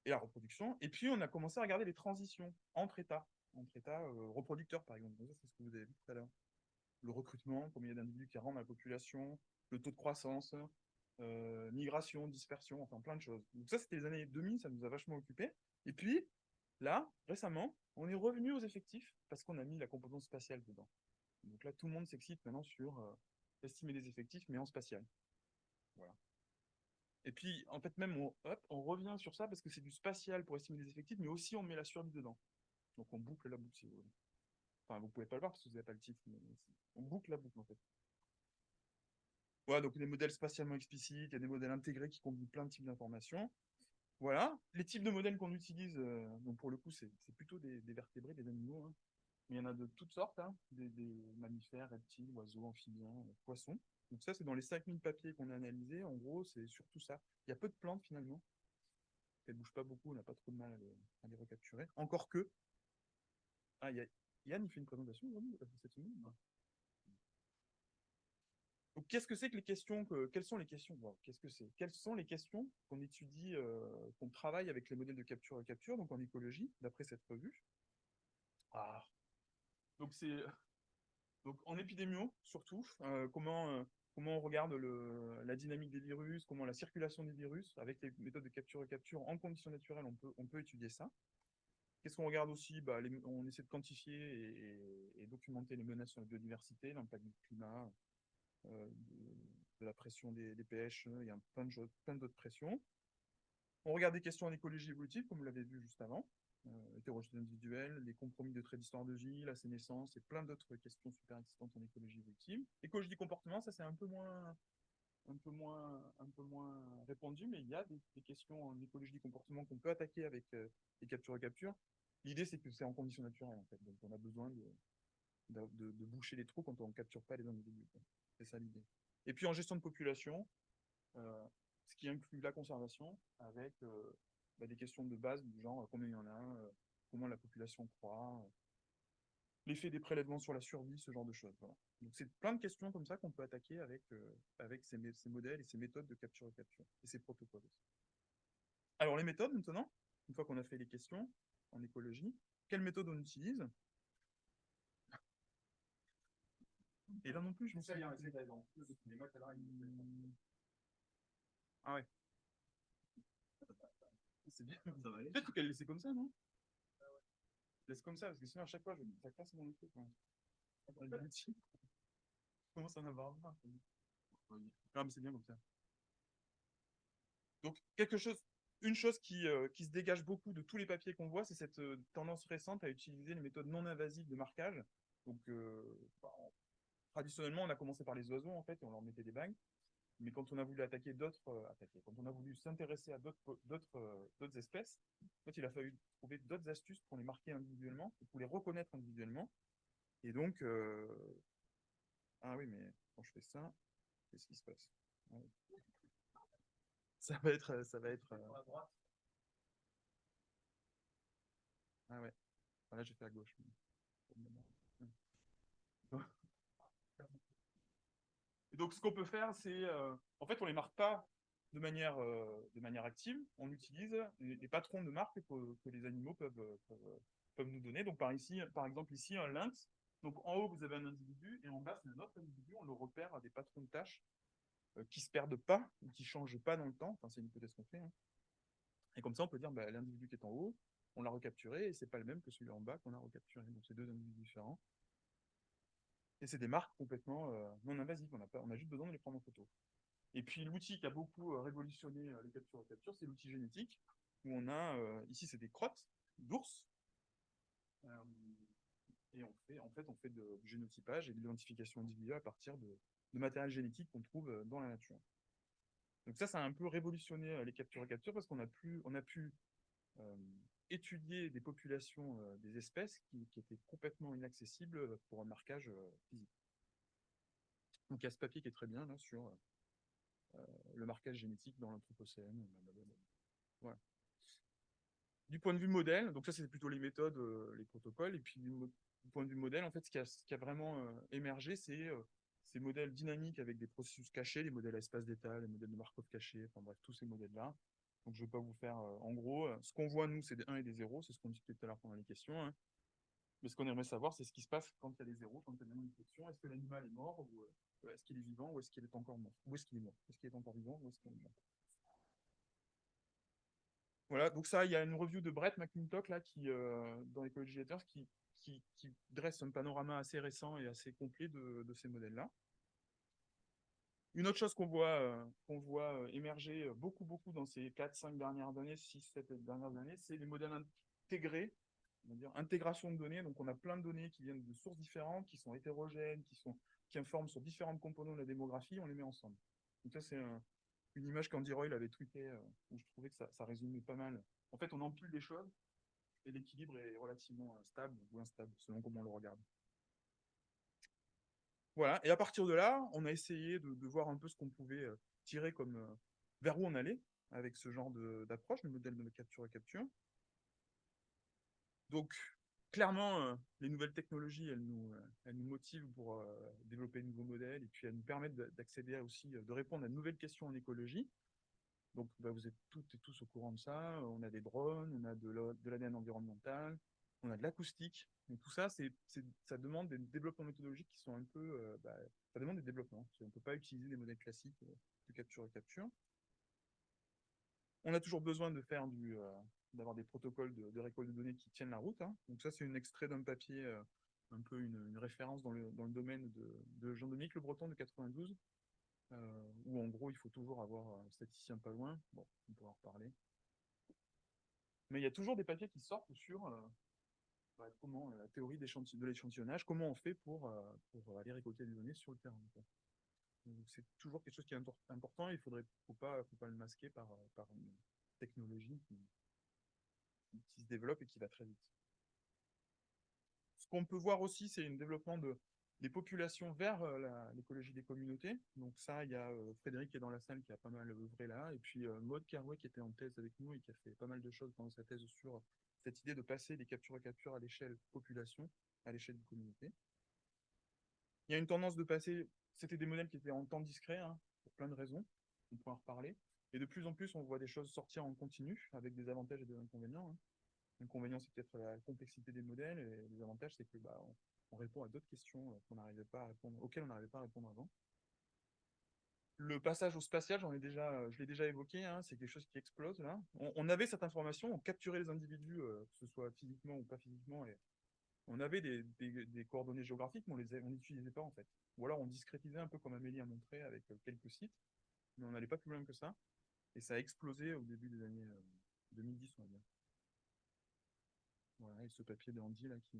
Et la reproduction. Et puis, on a commencé à regarder les transitions entre États reproducteurs, par exemple. Ça, c'est ce que vous avez vu tout à l'heure. Le recrutement, combien il y a d'individus qui rentrent dans la population, le taux de croissance, migration, dispersion, enfin plein de choses. Donc ça, c'était les années 2000, ça nous a vachement occupé. Et puis, là, récemment, on est revenu aux effectifs parce qu'on a mis la composante spatiale dedans. Donc là, tout le monde s'excite maintenant sur estimer les effectifs, mais en spatial. Voilà. Et puis, en fait, même, on revient sur ça parce que c'est du spatial pour estimer les effectifs, mais aussi on met la survie dedans. Donc on boucle la boucle, si vous voulez. Enfin, vous pouvez pas le voir parce que vous n'avez pas le titre, mais on boucle la boucle, en fait. Voilà, donc des modèles spatialement explicites, il y a des modèles intégrés qui combinent plein de types d'informations. Voilà, les types de modèles qu'on utilise, donc pour le coup, c'est plutôt des vertébrés, des animaux, hein. Mais il y en a de toutes sortes, hein, des mammifères, reptiles, oiseaux, amphibiens, poissons. Donc ça, c'est dans les 5000 papiers qu'on a analysés. En gros, c'est surtout ça. Il y a peu de plantes, finalement. Elles ne bougent pas beaucoup, on n'a pas trop de mal à les recapturer. Encore que... Ah, Yann, il fait une présentation aujourd'hui cette semaine. Donc, qu'est-ce que c'est que les questions quelles sont les questions qu'est-ce que c'est Quelles sont les questions qu'on étudie, qu'on travaille avec les modèles de capture et capture, donc en écologie, d'après cette revue? Ah. Donc, c'est donc en épidémio, surtout, comment on regarde la dynamique des virus, comment la circulation des virus, avec les méthodes de capture et capture en conditions naturelles, on peut étudier ça. Qu'est-ce qu'on regarde aussi? On essaie de quantifier et documenter les menaces sur la biodiversité, l'impact du climat, de la pression des pH, il y a plein d'autres pressions. On regarde des questions en écologie évolutive, comme vous l'avez vu juste avant, hétérogénéité individuelle, les compromis de traits d'histoire de vie, la sénescence, et plein d'autres questions super existantes en écologie évolutive. Écologie du comportement, ça c'est un peu moins répandu, mais il y a des questions en écologie du comportement qu'on peut attaquer avec les captures et captures. L'idée, c'est que c'est en conditions naturelles, en fait. Donc, on a besoin de boucher les trous quand on ne capture pas les individus. C'est ça l'idée. Et puis, en gestion de population, ce qui inclut la conservation avec des questions de base du genre combien il y en a, comment la population croît, l'effet des prélèvements sur la survie, ce genre de choses. Voilà. Donc c'est plein de questions comme ça qu'on peut attaquer avec ces modèles et ces méthodes de capture et capture, et ces protocoles aussi. Alors les méthodes maintenant, une fois qu'on a fait les questions en écologie, quelle méthode on utilise? Et là non plus, je me souviens. Ah ouais. C'est bien. Peut-être qu'elle laissait comme ça, non? Laisse comme ça, parce que sinon à chaque fois, ça casse mon truc. Je commence à en avoir marre. Non, mais c'est bien comme ça. Donc, une chose qui se dégage beaucoup de tous les papiers qu'on voit, c'est cette tendance récente à utiliser les méthodes non invasives de marquage. Donc, traditionnellement, on a commencé par les oiseaux, en fait, et on leur mettait des bagues. Mais quand on a voulu quand on a voulu s'intéresser à d'autres espèces, en fait, il a fallu trouver d'autres astuces pour les marquer individuellement, pour les reconnaître individuellement. Et donc, ah oui, mais quand je fais ça, qu'est-ce qui se passe? Ouais. Ça va être. Ah ouais. Ah, là, j'ai fait à gauche. Et donc, ce qu'on peut faire, c'est, en fait, on les marque pas de manière active. On utilise les patrons de marque que les animaux peuvent nous donner. Donc, par exemple, ici, un lynx. Donc, en haut, vous avez un individu et en bas, c'est un autre individu. On le repère à des patrons de tâches qui ne se perdent pas ou qui ne changent pas dans le temps. Enfin, c'est une hypothèse qu'on fait. Hein. Et comme ça, on peut dire, bah, l'individu qui est en haut, on l'a recapturé et c'est pas le même que celui en bas qu'on a recapturé. Donc, c'est deux individus différents. Et c'est des marques complètement non invasives. On a juste besoin de les prendre en photo. Et puis, l'outil qui a beaucoup révolutionné les captures et captures, c'est l'outil génétique, où on a, ici, c'est des crottes d'ours. Et on fait du génotypage et de l'identification individuelle à partir de matériel génétique qu'on trouve dans la nature. Donc ça a un peu révolutionné les captures et captures parce qu'on a pu étudier des populations, des espèces qui étaient complètement inaccessibles pour un marquage physique. Donc il y a ce papier qui est très bien là sur le marquage génétique dans l'Anthropocène. Voilà. Du point de vue modèle, donc ça c'est plutôt les méthodes, les protocoles, et puis du point de vue modèle, en fait, ce qui a vraiment émergé, c'est ces modèles dynamiques avec des processus cachés, les modèles à espace d'état, les modèles de Markov cachés, enfin bref, tous ces modèles-là. Donc je ne vais pas vous faire, en gros, ce qu'on voit nous, c'est des 1 et des 0, c'est ce qu'on discutait tout à l'heure pendant les questions. Hein. Mais ce qu'on aimerait savoir, c'est ce qui se passe quand il y a des zéros, quand il y a une question. Est-ce que l'animal est mort, ou est-ce qu'il est vivant, ou est-ce qu'il est encore mort? Où est-ce qu'il est mort? Est-ce qu'il est encore vivant, ou est-ce qu'il est mort? Voilà, donc ça, il y a une review de Brett McClintock là, dans Ecology Letters qui dresse un panorama assez récent et assez complet de ces modèles-là. Une autre chose qu'on voit émerger beaucoup dans ces 4-5 dernières années, 6-7 dernières années, c'est les modèles intégrés, on va dire intégration de données. Donc on a plein de données qui viennent de sources différentes, qui sont hétérogènes, qui informent sur différentes composantes de la démographie, on les met ensemble. Donc ça, c'est une image qu'Andy Royle avait tweetée, où je trouvais que ça résumait pas mal. En fait, on empile des choses et l'équilibre est relativement stable ou instable, selon comment on le regarde. Voilà, et à partir de là, on a essayé de voir un peu ce qu'on pouvait tirer comme vers où on allait avec ce genre d'approche, le modèle de capture et capture. Donc, clairement, les nouvelles technologies, elles nous motivent pour développer de nouveaux modèles et puis elles nous permettent d'accéder aussi, de répondre à de nouvelles questions en écologie. Donc, bah, vous êtes toutes et tous au courant de ça. On a des drones, on a de l'ADN environnemental, on a de l'acoustique. Donc, tout ça, ça demande des développements méthodologiques qui sont un peu... ça demande des développements. On ne peut pas utiliser des modèles classiques de capture et capture. On a toujours besoin d'avoir des protocoles de récolte de données qui tiennent la route. Hein. Donc ça, c'est un extrait d'un papier, un peu une référence dans le domaine de Jean-Dominique Le Breton de 92, où en gros, il faut toujours avoir un statisticien pas loin. Bon, on pourra en reparler. Mais il y a toujours des papiers qui sortent sur comment la théorie de l'échantillonnage, comment on fait pour aller récolter des données sur le terrain. C'est toujours quelque chose qui est important et il ne faut pas le masquer par une technologie qui se développe et qui va très vite. Ce qu'on peut voir aussi, c'est un développement des populations vers l'écologie des communautés. Donc ça, il y a Frédéric qui est dans la salle qui a pas mal œuvré là, et puis Maud Carway qui était en thèse avec nous et qui a fait pas mal de choses dans sa thèse sur cette idée de passer des captures à capture à l'échelle population. à l'échelle d'une communauté. Il y a une tendance de passer, c'était des modèles qui étaient en temps discret, hein, pour plein de raisons, on pourra en reparler. Et de plus en plus, on voit des choses sortir en continu, avec des avantages et des inconvénients, hein. L'inconvénient, c'est peut-être la complexité des modèles, et les avantages, c'est que on répond à d'autres questions auxquelles on n'arrivait pas à répondre avant. Le passage au spatial, je l'ai déjà évoqué, hein, c'est quelque chose qui explose là. On avait cette information, on capturait les individus, que ce soit physiquement ou pas physiquement, et on avait des coordonnées géographiques, mais on n'utilisait pas en fait. Ou alors on discrétisait un peu comme Amélie a montré avec quelques sites, mais on n'allait pas plus loin que ça. Et ça a explosé au début des années 2010, on va dire. Voilà, et ce papier de Andy là, qui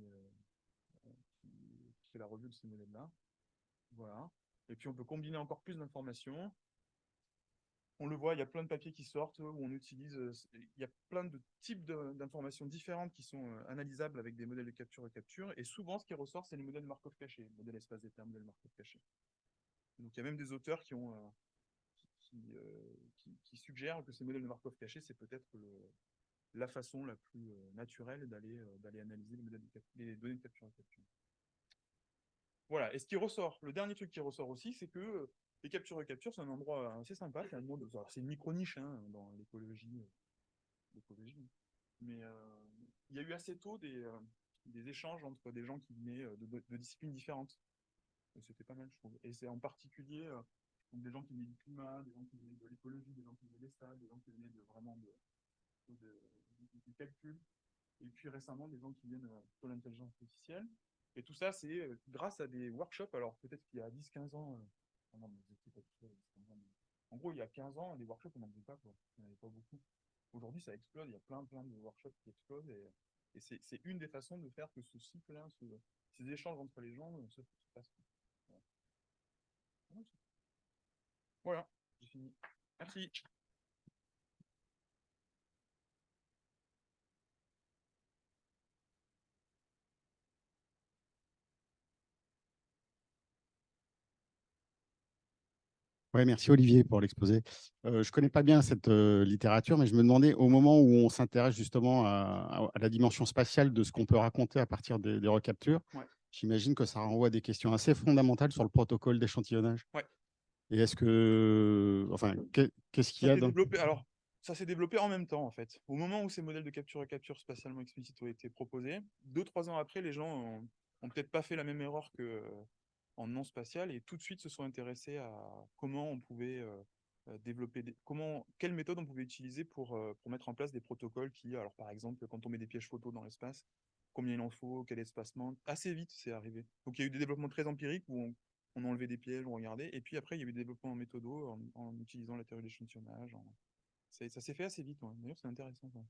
fait la revue de ces modèles-là. Voilà. Et puis on peut combiner encore plus d'informations. On le voit, il y a plein de papiers qui sortent où on utilise, il y a plein de types d'informations différentes qui sont analysables avec des modèles de capture-recapture. Et souvent, ce qui ressort, c'est les modèles Markov cachés, modèle espace d'état, modèle Markov caché. Donc il y a même des auteurs qui suggèrent que ces modèles de Markov cachés, c'est peut-être la façon la plus naturelle d'aller analyser les données de capture-recapture. Voilà, et ce qui ressort, le dernier truc qui ressort aussi, c'est que les capture-recapture, c'est un endroit assez sympa, c'est une micro-niche, hein, dans l'écologie. Mais il y a eu assez tôt des échanges entre des gens qui venaient de disciplines différentes. Et c'était pas mal, je trouve. Et c'est en particulier des gens qui venaient du climat, des gens qui venaient de l'écologie, des gens qui venaient des stats, des gens qui venaient du calcul. Et puis récemment, des gens qui viennent de l'intelligence artificielle. Et tout ça, c'est grâce à des workshops. Alors peut-être qu'il y a 10-15 ans, non, mais vous étiez pas tout seul, en gros, il y a 15 ans, les workshops, on n'en faisait pas, quoi. Il n'y en avait pas beaucoup. Aujourd'hui, ça explose. Il y a plein de workshops qui explosent. Et c'est une des façons de faire que ce cycle-là, ces échanges entre les gens se passent. Voilà, j'ai fini. Merci. Oui, merci Olivier pour l'exposé. Je ne connais pas bien cette littérature, mais je me demandais, au moment où on s'intéresse justement à la dimension spatiale de ce qu'on peut raconter à partir des recaptures, Ouais. j'imagine que ça renvoie à des questions assez fondamentales sur le protocole d'échantillonnage. Ouais. Et est-ce que, enfin, qu'est-ce qu'il y a dans... Alors, ça s'est développé en même temps, en fait. Au moment où ces modèles de capture-recapture spatialement explicites ont été proposés, 2-3 ans après, les gens ont peut-être pas fait la même erreur que en non spatial et tout de suite se sont intéressés à comment on pouvait développer, quelle méthode on pouvait utiliser pour mettre en place des protocoles qui, alors par exemple, quand on met des pièges photos dans l'espace, combien il en faut, quel espacement, assez vite c'est arrivé. Donc il y a eu des développements très empiriques où on enlevait des pièges, on regardait, et puis après il y a eu des développements en méthodo, en utilisant la théorie d'échantillonnage. Ça s'est fait assez vite, ouais. D'ailleurs c'est intéressant. Ça.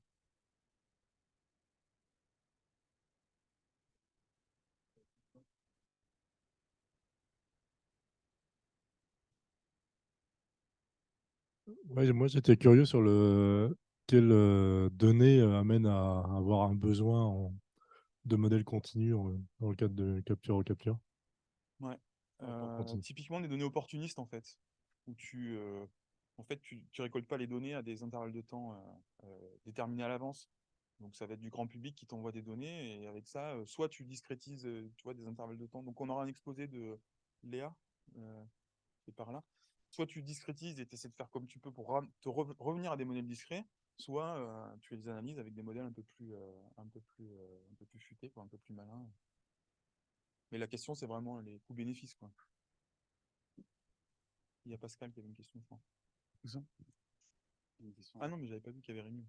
Ouais, moi, j'étais curieux sur quelles données amènent à avoir un besoin de modèle continu dans le cadre de capture-recapture. Ouais. Continue. Typiquement des données opportunistes en fait, où tu récoltes pas les données à des intervalles de temps déterminés à l'avance. Donc ça va être du grand public qui t'envoie des données et avec ça, soit tu discrétises, tu vois, des intervalles de temps. Donc on aura un exposé de Léa qui est par là. Soit tu discrétises et tu essaies de faire comme tu peux pour revenir à des modèles discrets, soit tu les analyses avec des modèles un peu plus futés, quoi, un peu plus malins. Mais la question, c'est vraiment les coûts-bénéfices, quoi. Il y a Pascal qui avait une question, je crois. Ah non, mais j'avais pas vu qu'il y avait Rémi.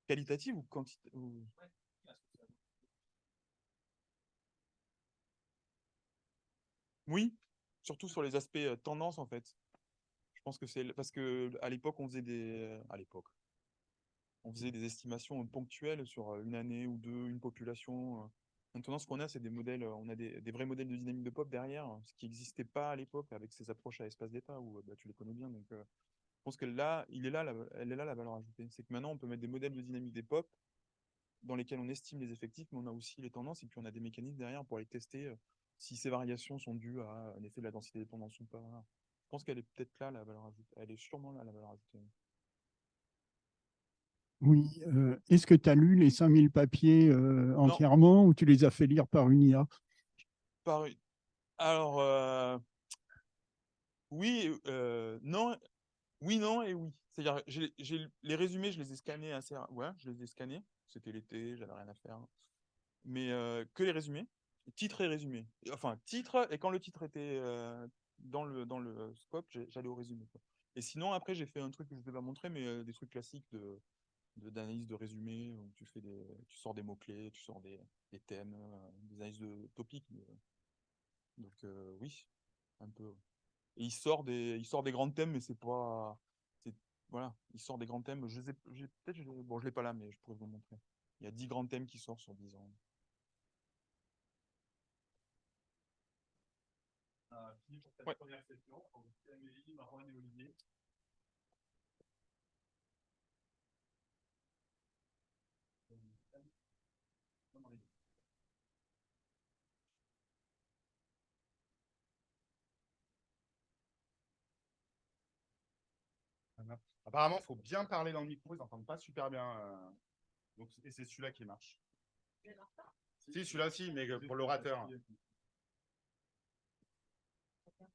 Qualitative ou quantitative Oui, surtout sur les aspects tendance, en fait. Je pense que c'est parce que à l'époque, on faisait des estimations ponctuelles sur une année ou deux, une population. Maintenant, ce qu'on a, c'est des modèles, on a des vrais modèles de dynamique de pop derrière, ce qui n'existait pas à l'époque avec ces approches à espace d'état, où tu les connais bien. Donc, pense elle est là la valeur ajoutée. C'est que maintenant, on peut mettre des modèles de dynamique des pop dans lesquels on estime les effectifs, mais on a aussi les tendances, et puis on a des mécanismes derrière pour aller tester si ces variations sont dues à un effet de la densité de dépendance ou pas. Je pense qu'elle est peut-être là, la valeur ajoutée. Elle est sûrement là, la valeur ajoutée. Oui. Est-ce que tu as lu les 5000 papiers entièrement ou tu les as fait lire par une IA? Alors, oui, non, oui, non et oui. C'est-à-dire, les résumés, je les ai scannés assez. Ouais, je les ai scannés. C'était l'été, j'avais rien à faire. Mais que les résumés, titre et résumé. Enfin, titre, et quand le titre était dans le scope, j'allais au résumé, quoi. Et sinon, après, j'ai fait un truc que je ne vais pas montrer, mais des trucs classiques d'analyse de résumé, où tu sors des mots-clés, tu sors des thèmes, des analyses de topics. Donc, oui, un peu. Et il sort des grands thèmes, mais c'est pas. Voilà, il sort des grands thèmes. Bon, je l'ai pas là, mais je pourrais vous le montrer. Il y a 10 grands thèmes qui sortent sur 10 ans. Fini pour cette première session. Amélie, Marwan et Olivier. Apparemment, il faut bien parler dans le micro, ils n'entendent pas super bien. Donc, et c'est celui-là qui marche. Si, celui-là aussi, mais pour l'orateur.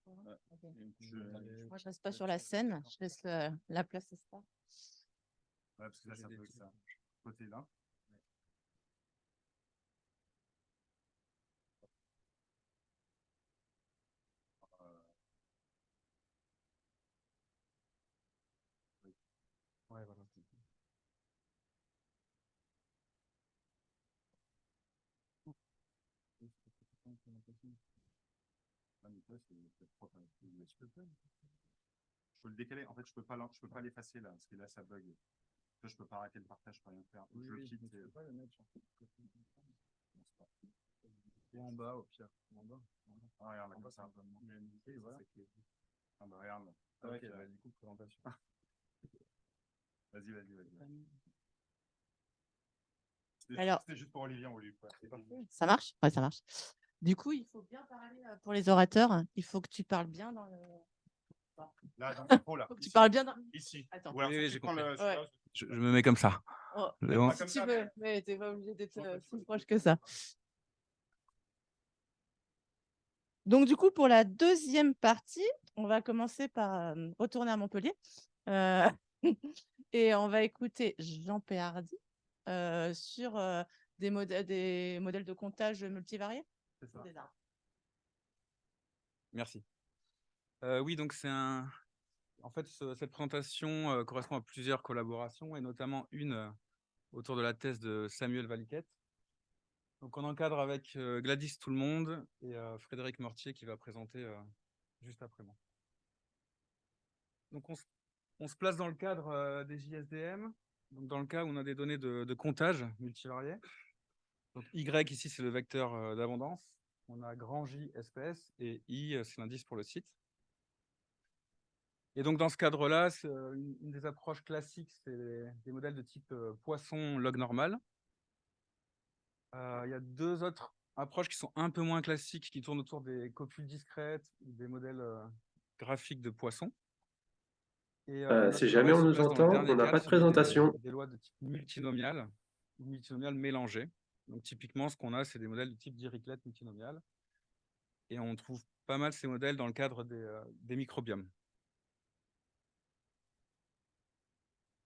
Moi, je reste pas sur la scène, je laisse la place au staff. Ouais, parce que là, ça peut être ça. Côté là. Ouais, voilà. Je peux le décaler. En fait, je peux pas l'effacer là, parce que là, ça bug. Là, je peux pas arrêter le partage, je peux rien faire. Je le quitte. Je peux pas le mettre sur. Ou en bas, au pire. En bas. Ah, regarde, comme ça. Voilà. Ah, bah, regarde. Ok, du coup, présentation. Vas-y. Alors, c'était juste pour Olivier, on lui. ça marche? Ouais, ça marche. Du coup, il faut bien parler pour les orateurs. Il faut que tu parles bien dans le. Là, dans le micro, là. Faut que tu parles bien dans. Ici. Attends. Oui, j'ai compris. Ouais. Je me mets comme ça. Oh, C'est bon. si tu veux, mais tu n'es pas obligé d'être si proche que ça. Donc, du coup, pour la deuxième partie, on va commencer par retourner à Montpellier. Et on va écouter Jean Péhardy sur des modèles de comptage multivariés. C'est ça. Des arbres. Merci. Oui, donc en fait, cette présentation correspond à plusieurs collaborations, et notamment une autour de la thèse de Samuel Valiquette. Donc, on encadre avec Gladys Tout-le-Monde et Frédéric Mortier qui va présenter juste après moi. Donc, on se place dans le cadre des JSDM, donc dans le cas où on a des données de comptage multivariés. Donc, Y ici, c'est le vecteur d'abondance. On a grand J espèce et I, c'est l'indice pour le site. Et donc, dans ce cadre-là, une des approches classiques, c'est des modèles de type poisson log normal. Il y a deux autres approches qui sont un peu moins classiques, qui tournent autour des copules discrètes, des modèles graphiques de poissons. Et si jamais on nous entend, on n'a pas de présentation. Des lois de type multinomial mélangé. Donc, typiquement, ce qu'on a, c'est des modèles de type Dirichlet multinomial. Et on trouve pas mal ces modèles dans le cadre des microbiomes.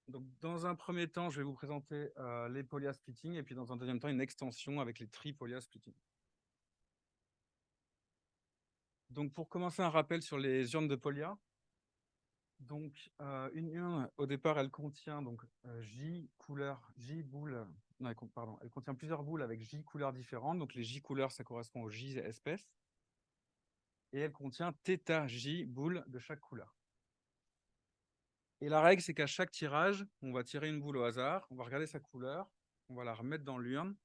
Donc, dans un premier temps, je vais vous présenter les polia splitting, et puis dans un deuxième temps, une extension avec les tri-polia splitting. Donc, pour commencer, un rappel sur les urnes de polia. Donc, une urne, au départ, elle contient donc J couleurs, J boules. Non, pardon, elle contient plusieurs boules avec J couleurs différentes. Donc, les J couleurs, ça correspond aux J espèces. Et elle contient θ J boules de chaque couleur. Et la règle, c'est qu'à chaque tirage, on va tirer une boule au hasard, on va regarder sa couleur, on va la remettre dans l'urne,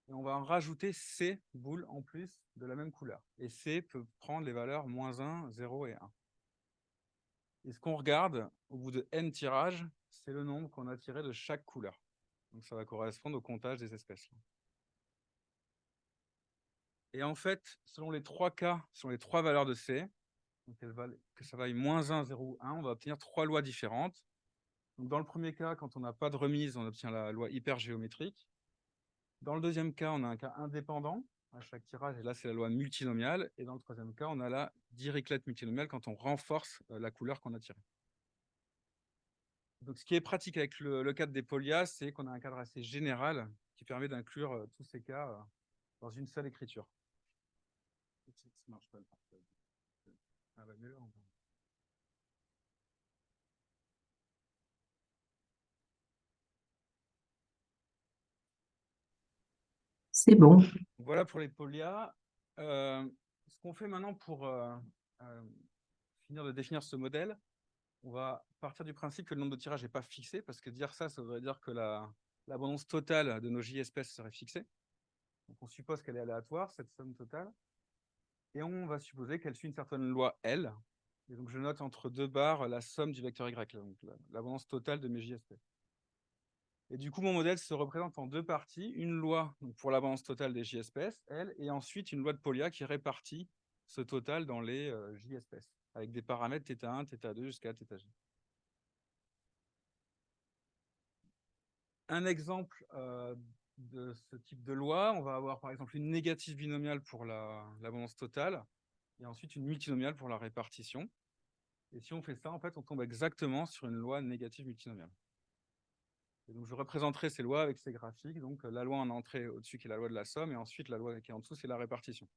et on va en rajouter C boules en plus de la même couleur. Et C peut prendre les valeurs -1, 0 et 1. Et ce qu'on regarde au bout de n tirages, c'est le nombre qu'on a tiré de chaque couleur. Donc ça va correspondre au comptage des espèces. Et en fait, selon les 3 cas, selon les 3 valeurs de C, donc que ça vaille -1, 0 ou 1, on va obtenir 3 lois différentes. Donc dans le premier cas, quand on n'a pas de remise, on obtient la loi hypergéométrique. Dans le deuxième cas, on a un cas indépendant à chaque tirage, et là, c'est la loi multinomiale. Et dans le troisième cas, on a la Dirichlet multinomiale quand on renforce la couleur qu'on a tirée. Donc, ce qui est pratique avec le cadre des polias, c'est qu'on a un cadre assez général qui permet d'inclure tous ces cas dans une seule écriture. Ah bah, mets-le en- C'est bon. Voilà pour les polias. Ce qu'on fait maintenant pour finir de définir ce modèle, on va partir du principe que le nombre de tirages n'est pas fixé, parce que dire ça, ça voudrait dire que l'abondance totale de nos J-espèces serait fixée. Donc on suppose qu'elle est aléatoire, cette somme totale. Et on va supposer qu'elle suit une certaine loi L. Et donc je note entre 2 barres la somme du vecteur Y, donc l'abondance totale de mes J-espèces. Et du coup, mon modèle se représente en 2 parties. Une loi donc, pour l'abondance totale des J-espèces, L, et ensuite une loi de Polya qui répartit ce total dans les J-espèces, avec des paramètres θ1, θ2 jusqu'à θj. Un exemple de ce type de loi, on va avoir par exemple une négative binomiale pour l'abondance totale, et ensuite une multinomiale pour la répartition. Et si on fait ça, en fait, on tombe exactement sur une loi négative multinomiale. Et donc, je représenterai ces lois avec ces graphiques. Donc, la loi en entrée au-dessus qui est la loi de la somme, et ensuite la loi qui est en dessous, c'est la répartition.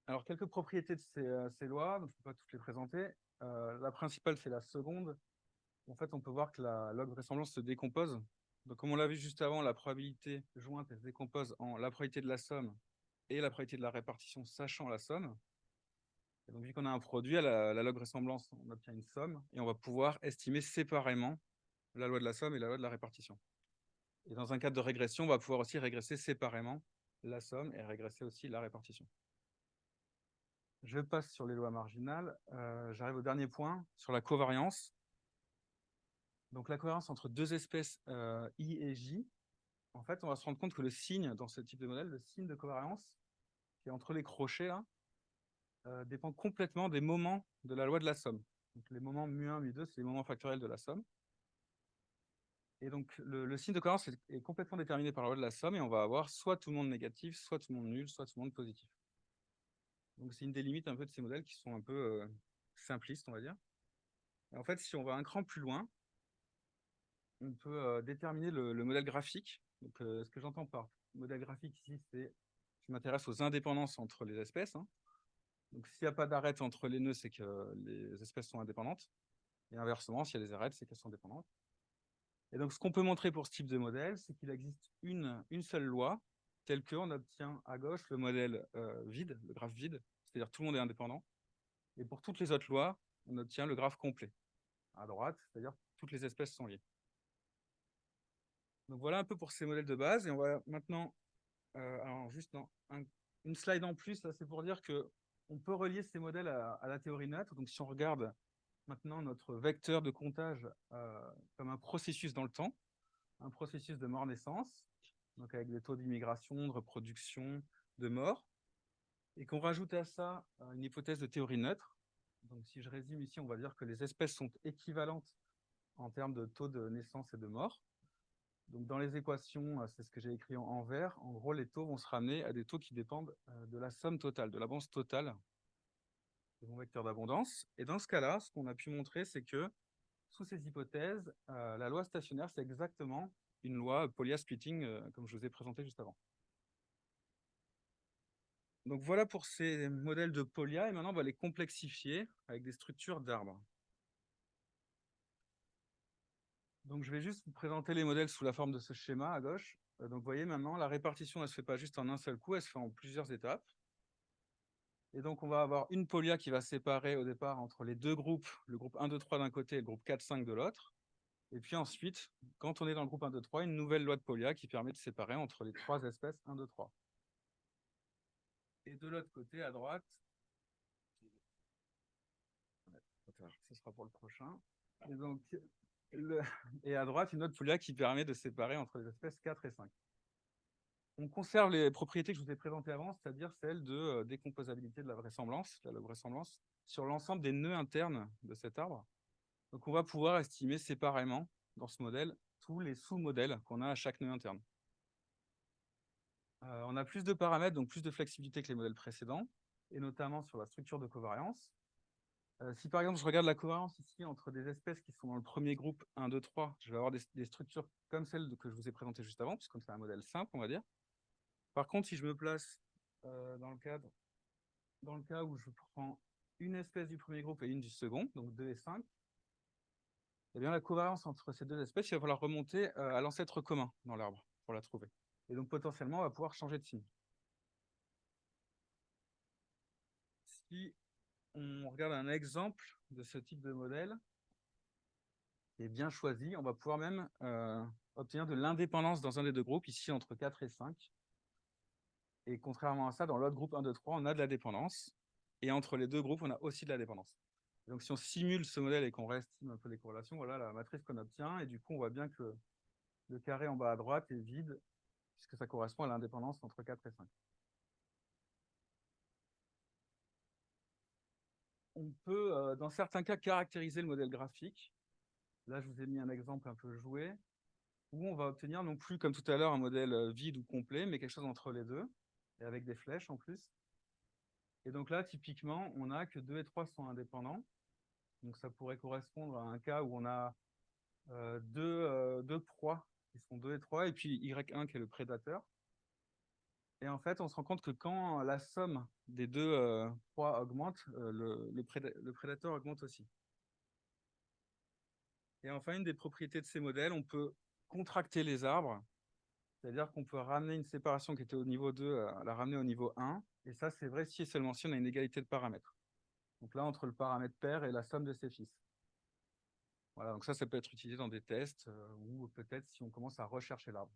Alors, quelques propriétés de ces lois, donc je ne peux pas toutes les présenter. La principale, c'est la seconde. En fait, on peut voir que la log vraisemblance se décompose. Donc, comme on l'a vu juste avant, la probabilité jointe, elle se décompose en la probabilité de la somme et la probabilité de la répartition, sachant la somme. Et donc, vu qu'on a un produit, à la log vraisemblance, on obtient une somme, et on va pouvoir estimer séparément la loi de la somme et la loi de la répartition. Et dans un cadre de régression, on va pouvoir aussi régresser séparément la somme et régresser aussi la répartition. Je passe sur les lois marginales. J'arrive au dernier point, sur la covariance. Donc la covariance entre 2 espèces I et J, en fait, on va se rendre compte que le signe dans ce type de modèle, le signe de covariance, qui est entre les crochets, là, dépend complètement des moments de la loi de la somme. Donc les moments mu1, mu2, c'est les moments factoriels de la somme. Et donc le signe de covariance est complètement déterminé par la loi de la somme, et on va avoir soit tout le monde négatif, soit tout le monde nul, soit tout le monde positif. Donc c'est une des limites un peu de ces modèles qui sont un peu simplistes, on va dire. Et en fait, si on va un cran plus loin, on peut déterminer le modèle graphique. Donc, ce que j'entends par modèle graphique ici, c'est je m'intéresse aux indépendances entre les espèces. Donc, s'il n'y a pas d'arête entre les nœuds, c'est que les espèces sont indépendantes. Et inversement, s'il y a des arêtes, c'est qu'elles sont dépendantes. Et donc, ce qu'on peut montrer pour ce type de modèle, c'est qu'il existe une seule loi, telle qu'on obtient à gauche le modèle vide, le graphe vide, c'est-à-dire tout le monde est indépendant. Et pour toutes les autres lois, on obtient le graphe complet, à droite, c'est-à-dire toutes les espèces sont liées. Donc voilà un peu pour ces modèles de base. Et on va maintenant, alors juste dans une slide en plus, c'est pour dire qu'on peut relier ces modèles à la théorie neutre. Donc si on regarde maintenant notre vecteur de comptage comme un processus dans le temps, un processus de mort-naissance, donc avec des taux d'immigration, de reproduction, de mort, et qu'on rajoute à ça une hypothèse de théorie neutre. Donc si je résume ici, on va dire que les espèces sont équivalentes en termes de taux de naissance et de mort. Donc dans les équations, c'est ce que j'ai écrit en vert. En gros, les taux vont se ramener à des taux qui dépendent de la somme totale, de l'abondance totale de mon vecteur d'abondance. Et dans ce cas-là, ce qu'on a pu montrer, c'est que sous ces hypothèses, la loi stationnaire, c'est exactement une loi Polya splitting, comme je vous ai présenté juste avant. Donc voilà pour ces modèles de Polya, et maintenant on va les complexifier avec des structures d'arbres. Donc je vais juste vous présenter les modèles sous la forme de ce schéma à gauche. Donc vous voyez maintenant, la répartition, elle ne se fait pas juste en un seul coup, elle se fait en plusieurs étapes. Et donc on va avoir une Polya qui va séparer au départ entre les deux groupes, le groupe 1, 2, 3 d'un côté et le groupe 4, 5 de l'autre. Et puis ensuite, quand on est dans le groupe 1, 2, 3, une nouvelle loi de Polya qui permet de séparer entre les 3 espèces 1, 2, 3. Et de l'autre côté, à droite, ce sera pour le prochain. Et, donc, et à droite, une autre poulia qui permet de séparer entre les espèces 4 et 5. On conserve les propriétés que je vous ai présentées avant, c'est-à-dire celles de décomposabilité de la vraisemblance sur l'ensemble des nœuds internes de cet arbre. Donc, on va pouvoir estimer séparément dans ce modèle tous les sous-modèles qu'on a à chaque nœud interne. On a plus de paramètres, donc plus de flexibilité que les modèles précédents, et notamment sur la structure de covariance. Si par exemple je regarde la covariance ici entre des espèces qui sont dans le premier groupe 1, 2, 3, je vais avoir des structures comme celle que je vous ai présentée juste avant, puisque c'est un modèle simple, on va dire. Par contre, si je me place dans le cas où je prends une espèce du premier groupe et une du second, donc 2 et 5, eh bien, la covariance entre ces deux espèces, il va falloir remonter à l'ancêtre commun dans l'arbre pour la trouver. Et donc, potentiellement, on va pouvoir changer de signe. Si on regarde un exemple de ce type de modèle qui est bien choisi, on va pouvoir même obtenir de l'indépendance dans un des deux groupes, ici entre 4 et 5. Et contrairement à ça, dans l'autre groupe 1, 2, 3, on a de la dépendance. Et entre les deux groupes, on a aussi de la dépendance. Donc, si on simule ce modèle et qu'on réestime un peu les corrélations, voilà la matrice qu'on obtient. Et du coup, on voit bien que le carré en bas à droite est vide, puisque ça correspond à l'indépendance entre 4 et 5. On peut, dans certains cas, caractériser le modèle graphique. Là, je vous ai mis un exemple un peu joué, où on va obtenir non plus, comme tout à l'heure, un modèle vide ou complet, mais quelque chose entre les deux, et avec des flèches en plus. Et donc là, typiquement, on a que 2 et 3 sont indépendants. Donc ça pourrait correspondre à un cas où on a deux proies qui sont 2 et 3, et puis Y1 qui est le prédateur. Et en fait, on se rend compte que quand la somme des deux proies augmente, le prédateur augmente aussi. Et enfin, une des propriétés de ces modèles, on peut contracter les arbres, c'est-à-dire qu'on peut ramener une séparation qui était au niveau 2, la ramener au niveau 1. Et ça, c'est vrai si et seulement si on a une égalité de paramètres. Donc là, entre le paramètre père et la somme de ses fils. Voilà, donc ça peut être utilisé dans des tests ou peut-être si on commence à rechercher l'arbre.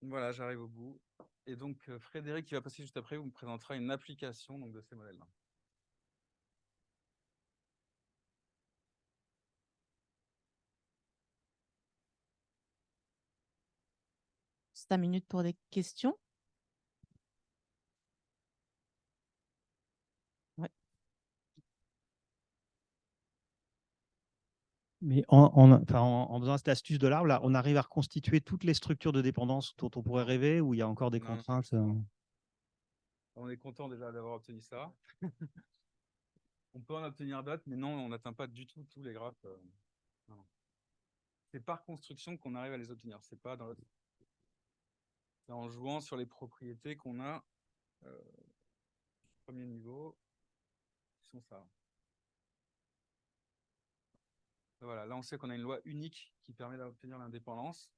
Voilà, j'arrive au bout. Et donc, Frédéric, qui va passer juste après, vous me présentera une application donc, de ces modèles-là. C'est 5 minutes pour des questions. Ouais. Mais en faisant cette astuce de l'arbre, là, on arrive à reconstituer toutes les structures de dépendance dont on pourrait rêver, ou il y a encore des contraintes On est content déjà d'avoir obtenu ça. On peut en obtenir d'autres, mais non, on n'atteint pas du tout tous les graphes. C'est par construction qu'on arrive à les obtenir. C'est pas dans l'autre. C'est en jouant sur les propriétés qu'on a premier niveau, qui sont ça. Voilà, là on sait qu'on a une loi unique qui permet d'obtenir l'indépendance.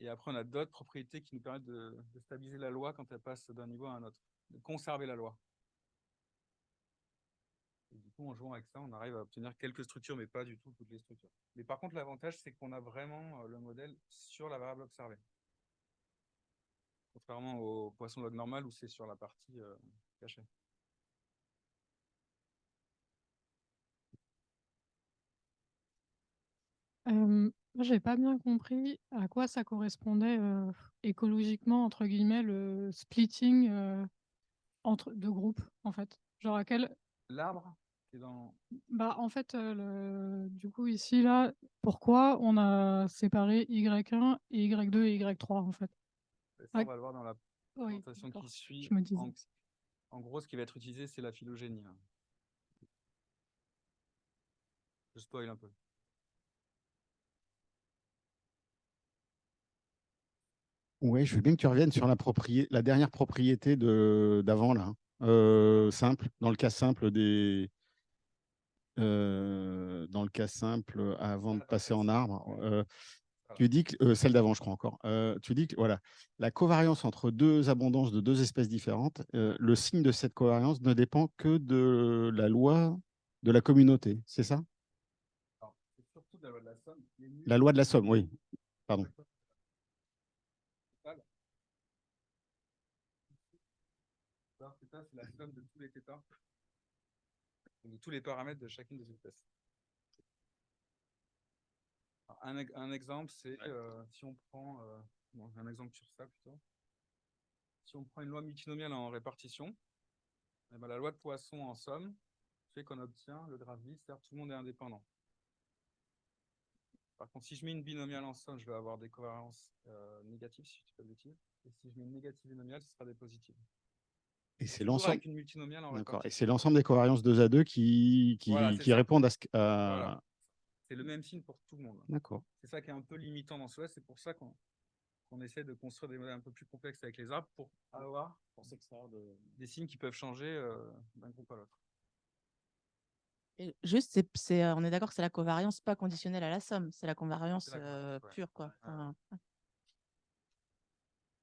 Et après, on a d'autres propriétés qui nous permettent de stabiliser la loi quand elle passe d'un niveau à un autre, de conserver la loi. Et du coup, en jouant avec ça, on arrive à obtenir quelques structures, mais pas du tout toutes les structures. Mais par contre, l'avantage, c'est qu'on a vraiment le modèle sur la variable observée. Contrairement au poisson log normal où c'est sur la partie cachée. Moi, j'ai pas bien compris à quoi ça correspondait écologiquement, entre guillemets, le splitting entre deux groupes, en fait. Genre à quel... L'arbre qui est dans... Bah, en fait, du coup, ici, là, pourquoi on a séparé Y1 et Y2 et Y3, en fait? Ça, on va le voir dans la présentation qui suit. Je me disais. En gros, ce qui va être utilisé, c'est la phylogénie. Là. Je spoil un peu. Oui, je veux bien que tu reviennes sur la dernière propriété d'avant, là. Simple, dans le cas simple dans le cas simple, avant de passer en arbre. Tu dis que celle d'avant, je crois encore. Tu dis que voilà, la covariance entre deux abondances de deux espèces différentes, le signe de cette covariance ne dépend que de la loi de la communauté, c'est ça? C'est surtout de la loi de la somme. La loi de la somme, oui. Pardon. ça. Θ, c'est la somme de tous les θ, de tous les paramètres de chacune des espèces. Alors, un exemple, c'est si on prend bon, un exemple sur ça plutôt. Si on prend une loi multinomiale en répartition, eh ben, la loi de Poisson en somme fait qu'on obtient le graphe vide, c'est-à-dire tout le monde est indépendant. Par contre, si je mets une binomiale en somme, je vais avoir des covariances négatives, si je ne dis pas de bêtises. Et si je mets une négative binomiale, ce sera des positives. Et c'est Toujours l'ensemble. avec une multinomiale en D'accord. Et répartition. c'est l'ensemble des covariances 2 à 2 qui Voilà, c'est ça. répondent à ce Voilà. C'est le même signe pour tout le monde. D'accord. C'est ça qui est un peu limitant dans cela. C'est pour ça qu'on essaie de construire des modèles un peu plus complexes avec les arbres pour avoir des signes qui peuvent changer d'un groupe à l'autre. Et juste, on est d'accord que c'est la covariance pas conditionnelle à la somme, c'est la covariance pure, quoi. Enfin,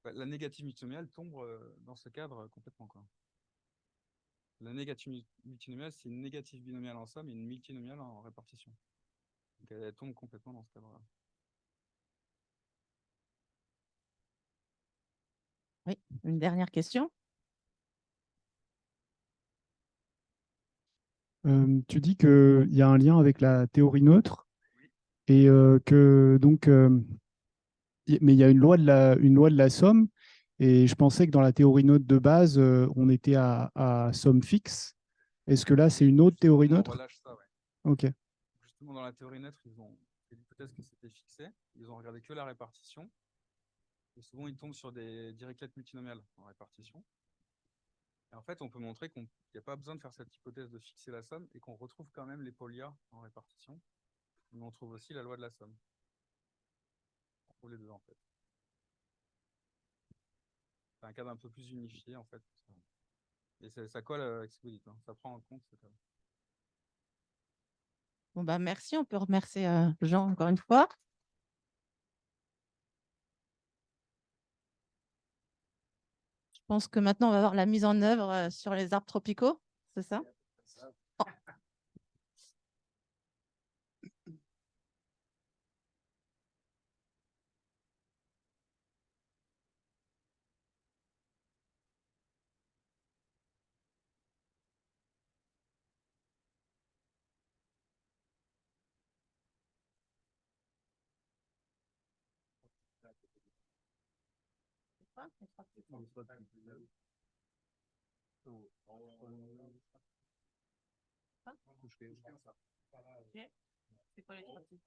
La négative multinomiale tombe dans ce cadre complètement, quoi. La négative multinomiale, c'est une négative binomiale en somme et une multinomiale en répartition. Donc elle tombe complètement dans ce cadre-là. Oui, une dernière question. Tu dis qu'il y a un lien avec la théorie neutre et que donc, mais il y a une loi de la somme et je pensais que dans la théorie neutre de base, on était à somme fixe. Est-ce que là, c'est une autre théorie On neutre? relâche ça, ouais. Ok. Justement, dans la théorie neutre, ils ont fait l'hypothèse que c'était fixé. Ils ont regardé que la répartition. Et souvent, ils tombent sur des Dirichlet multinomiales en répartition. Et en fait, on peut montrer qu'il n'y a pas besoin de faire cette hypothèse de fixer la somme et qu'on retrouve quand même les polia en répartition. Mais on trouve aussi la loi de la somme. On trouve les deux, en fait. C'est un cadre un peu plus unifié, en fait. Et ça colle avec ce que vous dites. Hein. Ça prend en compte ce cadre. Bon, bah, merci. On peut remercier Jean encore une fois. Je pense que maintenant, on va voir la mise en œuvre sur les arbres tropicaux. C'est ça? Oh. C'est quoi les trois types?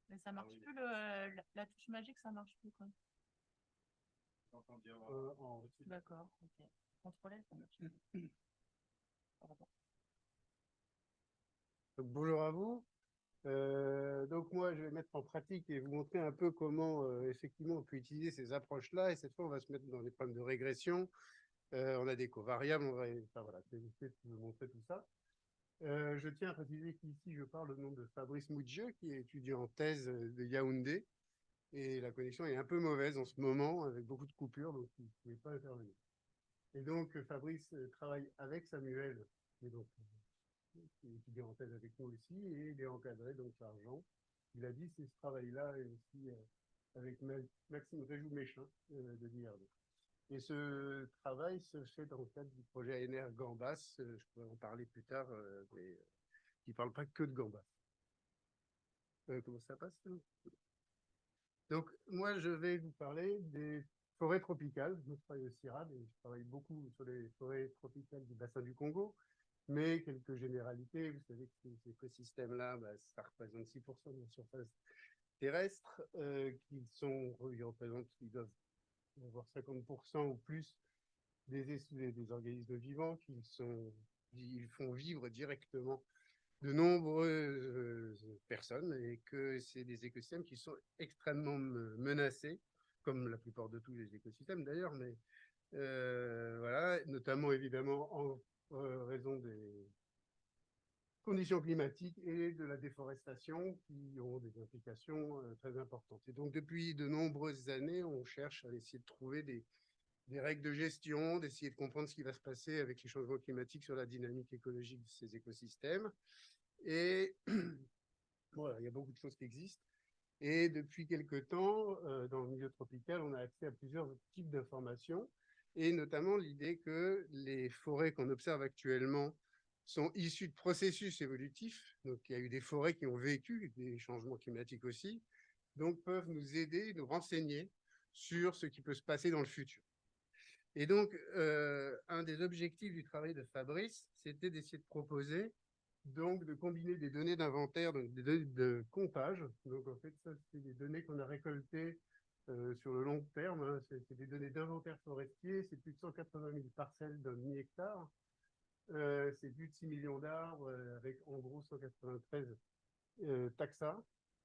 Mais ça marche plus, la touche magique, ça marche plus, quoi. D'accord, ok. Contrôler, ça marche plus. Donc, bonjour à vous. Donc moi, je vais mettre en pratique et vous montrer un peu comment effectivement on peut utiliser ces approches-là. Et cette fois, on va se mettre dans des problèmes de régression. On a des covariables. Enfin, voilà, je vais vous montrer tout ça. Je tiens à préciser qu'ici, je parle au nom de Fabrice Moudjeux, qui est étudiant en thèse de Yaoundé. Et la connexion est un peu mauvaise en ce moment, avec beaucoup de coupures, donc il ne pouvait pas intervenir. Et donc, Fabrice travaille avec Samuel, qui est donc qui est étudiant en thèse avec nous aussi, et il est encadré donc par Jean. Il a dit c'est ce travail-là, et aussi avec Maxime Réjou-Méchin de l'IRD. Et ce travail se fait dans le cadre du projet ANR Gambas. Je pourrais en parler plus tard, mais qui ne parle pas que de Gambas. Comment ça passe là? Donc, moi, je vais vous parler des forêts tropicales. Je travaille au CIRAD et je travaille beaucoup sur les forêts tropicales du bassin du Congo. Mais quelques généralités, vous savez que ces écosystèmes-là, ça représente 6% de la surface terrestre, ils doivent avoir 50% ou plus des organismes vivants ils font vivre directement de nombreuses personnes et que c'est des écosystèmes qui sont extrêmement menacés, comme la plupart de tous les écosystèmes d'ailleurs, mais voilà, notamment évidemment en raison des conditions climatiques et de la déforestation qui ont des implications très importantes. Et donc depuis de nombreuses années, on cherche à essayer de trouver des règles de gestion, d'essayer de comprendre ce qui va se passer avec les changements climatiques sur la dynamique écologique de ces écosystèmes. Et voilà, il y a beaucoup de choses qui existent. Et depuis quelque temps, dans le milieu tropical, on a accès à plusieurs types d'informations, et notamment l'idée que les forêts qu'on observe actuellement sont issues de processus évolutifs. Donc, il y a eu des forêts qui ont vécu des changements climatiques aussi, donc peuvent nous aider, nous renseigner sur ce qui peut se passer dans le futur. Et donc, un des objectifs du travail de Fabrice, c'était d'essayer de proposer, donc de combiner des données d'inventaire, donc des données de comptage. Donc, en fait, ça, c'est des données qu'on a récoltées sur le long terme. Hein. C'est des données d'inventaire forestier. C'est plus de 180 000 parcelles d'un demi-hectare. C'est plus de 6 millions d'arbres avec en gros 193 taxa.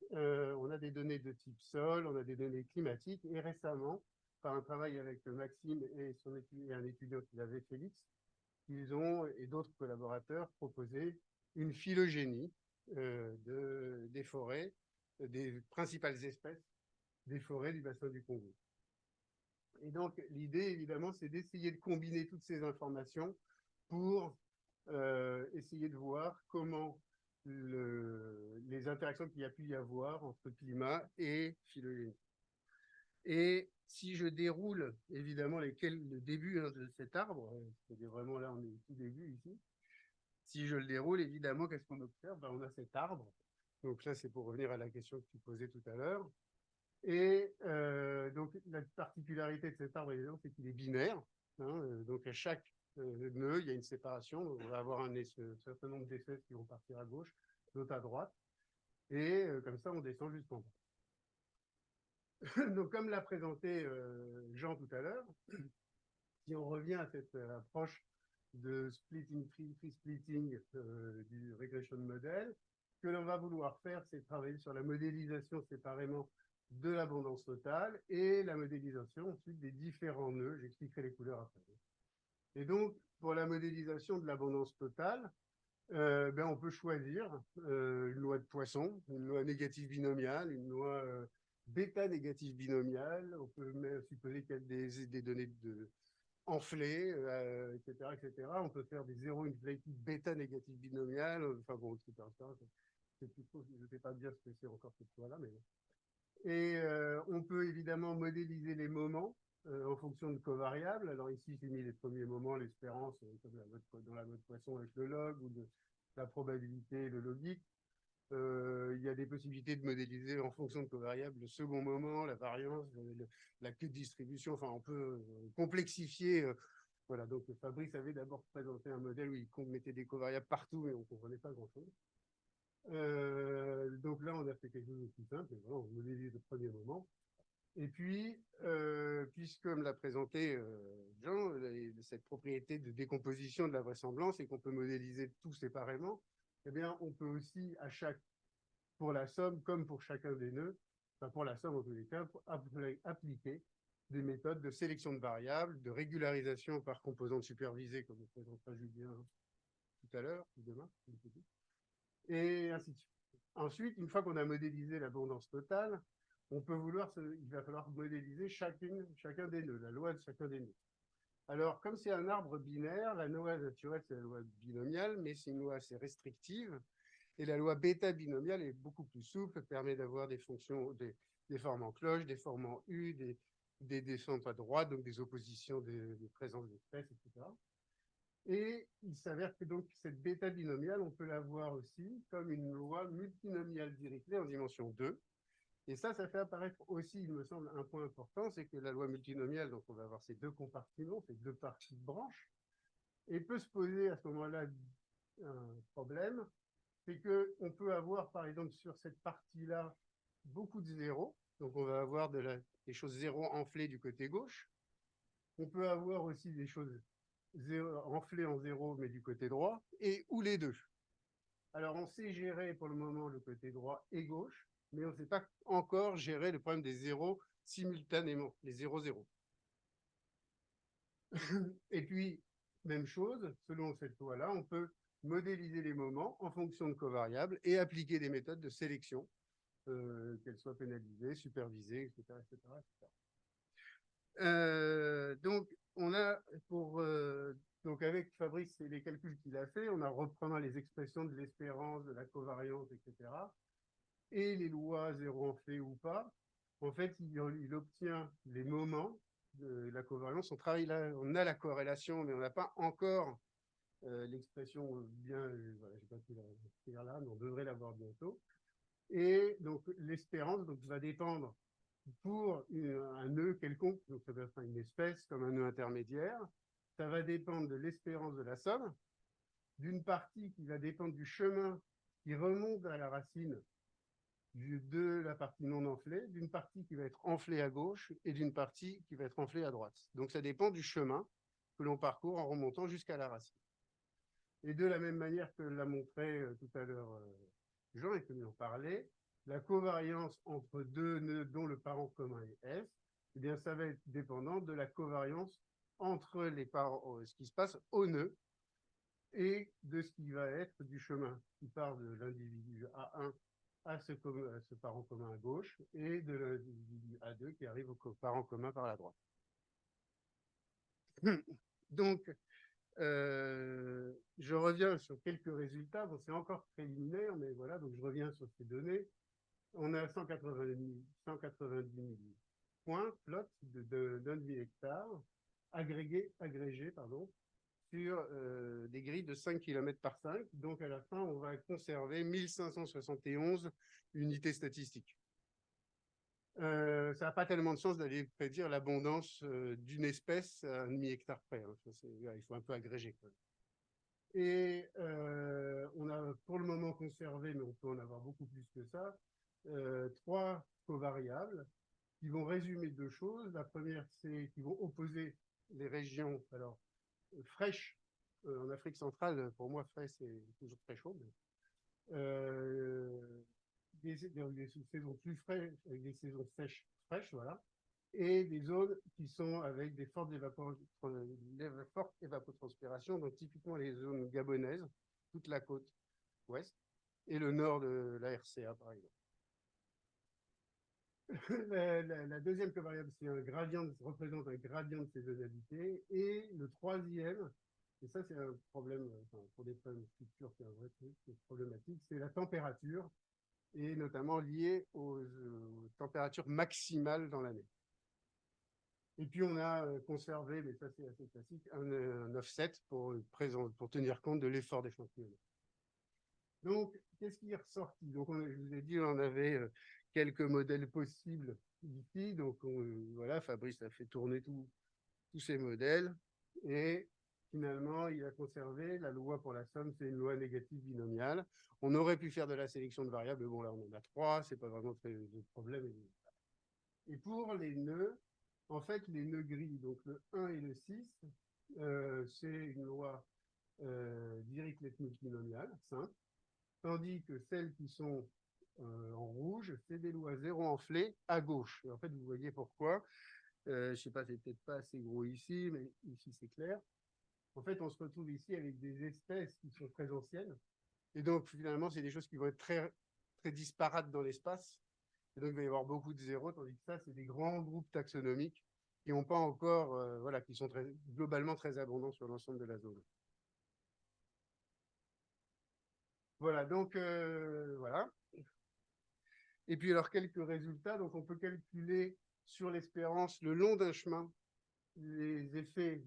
On a des données de type sol, on a des données climatiques, et récemment, par un travail avec Maxime et un étudiant qu'il avait, Félix, ils ont, et d'autres collaborateurs, proposé une phylogénie des forêts, des principales espèces des forêts du bassin du Congo. Et donc, l'idée, évidemment, c'est d'essayer de combiner toutes ces informations pour essayer de voir comment les interactions qu'il y a pu y avoir entre climat et phylogénie. Et si je déroule, évidemment, le début de cet arbre, c'est-à-dire vraiment là, on est au tout début ici, si je le déroule, évidemment, qu'est-ce qu'on observe? Ben, on a cet arbre. Donc là, c'est pour revenir à la question que tu posais tout à l'heure. Et donc, la particularité de cet arbre, évidemment, c'est qu'il est binaire. Hein, donc, à chaque nœud, il y a une séparation. Donc, on va avoir un certain nombre d'espèces qui vont partir à gauche, d'autres à droite. Et comme ça, on descend jusqu'en bas. Donc, comme l'a présenté Jean tout à l'heure, si on revient à cette approche de splitting, free splitting du regression model, ce que l'on va vouloir faire, c'est travailler sur la modélisation séparément de l'abondance totale et la modélisation ensuite des différents nœuds. J'expliquerai les couleurs après. Et donc, pour la modélisation de l'abondance totale, on peut choisir une loi de Poisson, une loi négative binomiale, une loi bêta négative binomiale. On peut même supposer qu'il y a des données enflées, etc., etc. On peut faire des zéro inflated bêta négative binomiale. Enfin bon, etc. Je ne sais pas bien ce que c'est encore cette loi-là, mais... Et on peut évidemment modéliser les moments en fonction de covariables. Alors ici, j'ai mis les premiers moments, l'espérance, comme dans la mode Poisson avec le log, ou la probabilité, le logique. Il y a des possibilités de modéliser en fonction de covariables le second moment, la variance, la queue de distribution. Enfin, on peut complexifier. Voilà, donc Fabrice avait d'abord présenté un modèle où il mettait des covariables partout, mais on ne comprenait pas grand-chose. Donc là, on a fait quelque chose de plus simple. Voilà, on modélise le premier moment. Et puis, puisque, comme l'a présenté Jean, cette propriété de décomposition de la vraisemblance et qu'on peut modéliser tout séparément, eh bien, on peut aussi, pour la somme comme pour chacun des nœuds, enfin pour la somme en tous les cas, appliquer des méthodes de sélection de variables, de régularisation par composante supervisée, comme le présentera Julien tout à l'heure, ou demain, et ainsi de suite. Ensuite, une fois qu'on a modélisé l'abondance totale, il va falloir modéliser chacun des nœuds, la loi de chacun des nœuds. Alors, comme c'est un arbre binaire, la loi naturelle, c'est la loi binomiale, mais c'est une loi assez restrictive. Et la loi bêta binomiale est beaucoup plus souple, permet d'avoir des fonctions, des formes en cloche, des formes en U, des descentes à droite, donc des oppositions de présence d'espèces, etc. Et il s'avère que donc cette bêta binomiale, on peut la voir aussi comme une loi multinomiale Dirichlet en dimension 2. Et ça fait apparaître aussi, il me semble, un point important, c'est que la loi multinomiale, donc on va avoir ces deux compartiments, ces deux parties de branches, et peut se poser à ce moment-là un problème, c'est qu'on peut avoir, par exemple, sur cette partie-là, beaucoup de zéros, donc on va avoir des choses zéro enflées du côté gauche. On peut avoir aussi des choses enflées en zéro, mais du côté droit, ou les deux. Alors, on sait gérer pour le moment le côté droit et gauche, mais on ne sait pas encore gérer le problème des zéros simultanément, les 0-0. Et puis, même chose, selon cette loi-là, on peut modéliser les moments en fonction de covariables et appliquer des méthodes de sélection, qu'elles soient pénalisées, supervisées, etc. etc., etc. Donc, on a donc avec Fabrice et les calculs qu'il a fait, on a reprenant les expressions de l'espérance, de la covariance, etc. et les lois zéro enflé ou pas, en fait, il obtient les moments de la covariance. On travaille là, on a la corrélation, mais on n'a pas encore l'expression bien, voilà, je n'ai pas pu l'écrire là, mais on devrait l'avoir bientôt. Et donc, l'espérance va dépendre pour un nœud quelconque, donc ça peut être une espèce comme un nœud intermédiaire, ça va dépendre de l'espérance de la somme, d'une partie qui va dépendre du chemin qui remonte à la racine de la partie non enflée, d'une partie qui va être enflée à gauche et d'une partie qui va être enflée à droite. Donc ça dépend du chemin que l'on parcourt en remontant jusqu'à la racine. Et de la même manière que l'a montré tout à l'heure Jean et que nous en parlait, la covariance entre deux nœuds dont le parent commun est F, eh bien ça va être dépendant de la covariance entre les parents, ce qui se passe au nœud et de ce qui va être du chemin qui part de l'individu A1 à ce parent commun à gauche et de l'individu A2 qui arrive au parent commun par la droite. Donc, je reviens sur quelques résultats. Bon, c'est encore préliminaire, mais voilà, donc je reviens sur ces données. On a 190 000 points, plots d'un demi-hectare, agrégés, sur des grilles de 5 km par 5. Donc, à la fin, on va conserver 1571 unités statistiques. Ça n'a pas tellement de sens d'aller prédire l'abondance d'une espèce à un demi-hectare près. Hein. Il faut un peu agréger. Quoi. Et on a pour le moment conservé, mais on peut en avoir beaucoup plus que ça, 3 covariables qui vont résumer 2 choses. La première, c'est qu'ils vont opposer les régions fraîches. En Afrique centrale, pour moi, frais, c'est toujours très chaud. Mais, des saisons plus fraîches, avec des saisons sèches, fraîches, voilà, et des zones qui sont avec des fortes évapotranspirations, donc typiquement les zones gabonaises, toute la côte ouest, et le nord de la RCA, par exemple. La deuxième covariable, c'est un gradient, représente un gradient de saisonnalité, et le troisième, et ça c'est un problème, pour des problèmes de structure, c'est un vrai truc, c'est problématique, c'est la température, et notamment liée aux températures maximales dans l'année. Et puis on a conservé, mais ça c'est assez classique, un offset pour tenir compte de l'effort d'échantillonnage. Donc, qu'est-ce qui est ressorti? Donc, je vous ai dit, on avait quelques modèles possibles ici. Donc, voilà, Fabrice a fait tourner tous ces modèles. Et finalement, il a conservé la loi pour la somme, c'est une loi négative binomiale. On aurait pu faire de la sélection de variables. Bon, là, on en a 3, c'est pas vraiment très de problème. Et pour les nœuds, en fait, les nœuds gris, donc le 1 et le 6, c'est une loi Dirichlet multinomiale, simple. Tandis que celles qui sont en rouge, c'est des lois zéro enflées à gauche. Et en fait, vous voyez pourquoi. Je ne sais pas, c'est peut-être pas assez gros ici, mais ici c'est clair. En fait, on se retrouve ici avec des espèces qui sont très anciennes. Et donc, finalement, c'est des choses qui vont être très, très disparates dans l'espace. Et donc, il va y avoir beaucoup de zéros, tandis que ça, c'est des grands groupes taxonomiques qui n'ont pas encore, voilà, qui sont globalement très abondants sur l'ensemble de la zone. Voilà, donc voilà. Et puis alors quelques résultats. Donc on peut calculer sur l'espérance le long d'un chemin les effets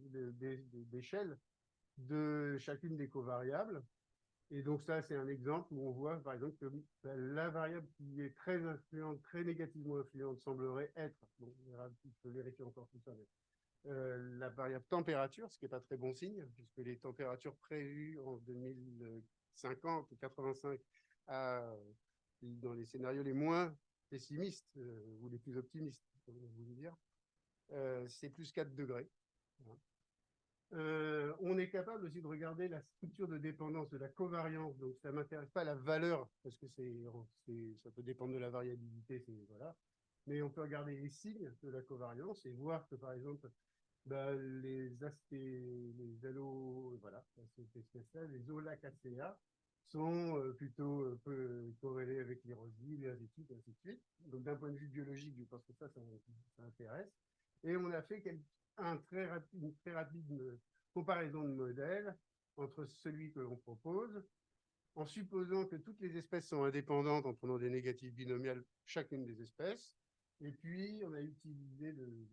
d'échelle de chacune des covariables. Et donc ça c'est un exemple où on voit par exemple que la variable qui est très influente, très négativement influente semblerait être, bon, je peux vérifier encore tout ça, mais, la variable température, ce qui n'est pas très bon signe, puisque les températures prévues en 2050 ou 85 dans les scénarios les moins pessimistes ou les plus optimistes, comme vous voulez dire, c'est plus 4 degrés. On est capable aussi de regarder la structure de dépendance de la covariance, donc ça ne m'intéresse pas la valeur, parce que ça peut dépendre de la variabilité, voilà. Mais on peut regarder les signes de la covariance et voir que, par exemple, les voilà, cette espèce-là, les Olacacea, sont plutôt corrélés avec les rosiers, les azétiques, et ainsi de suite. Donc, d'un point de vue biologique, je pense que ça intéresse. Et on a fait une très rapide comparaison de modèles entre celui que l'on propose en supposant que toutes les espèces sont indépendantes en prenant des négatifs binomiales chacune des espèces. Et puis, on a utilisé le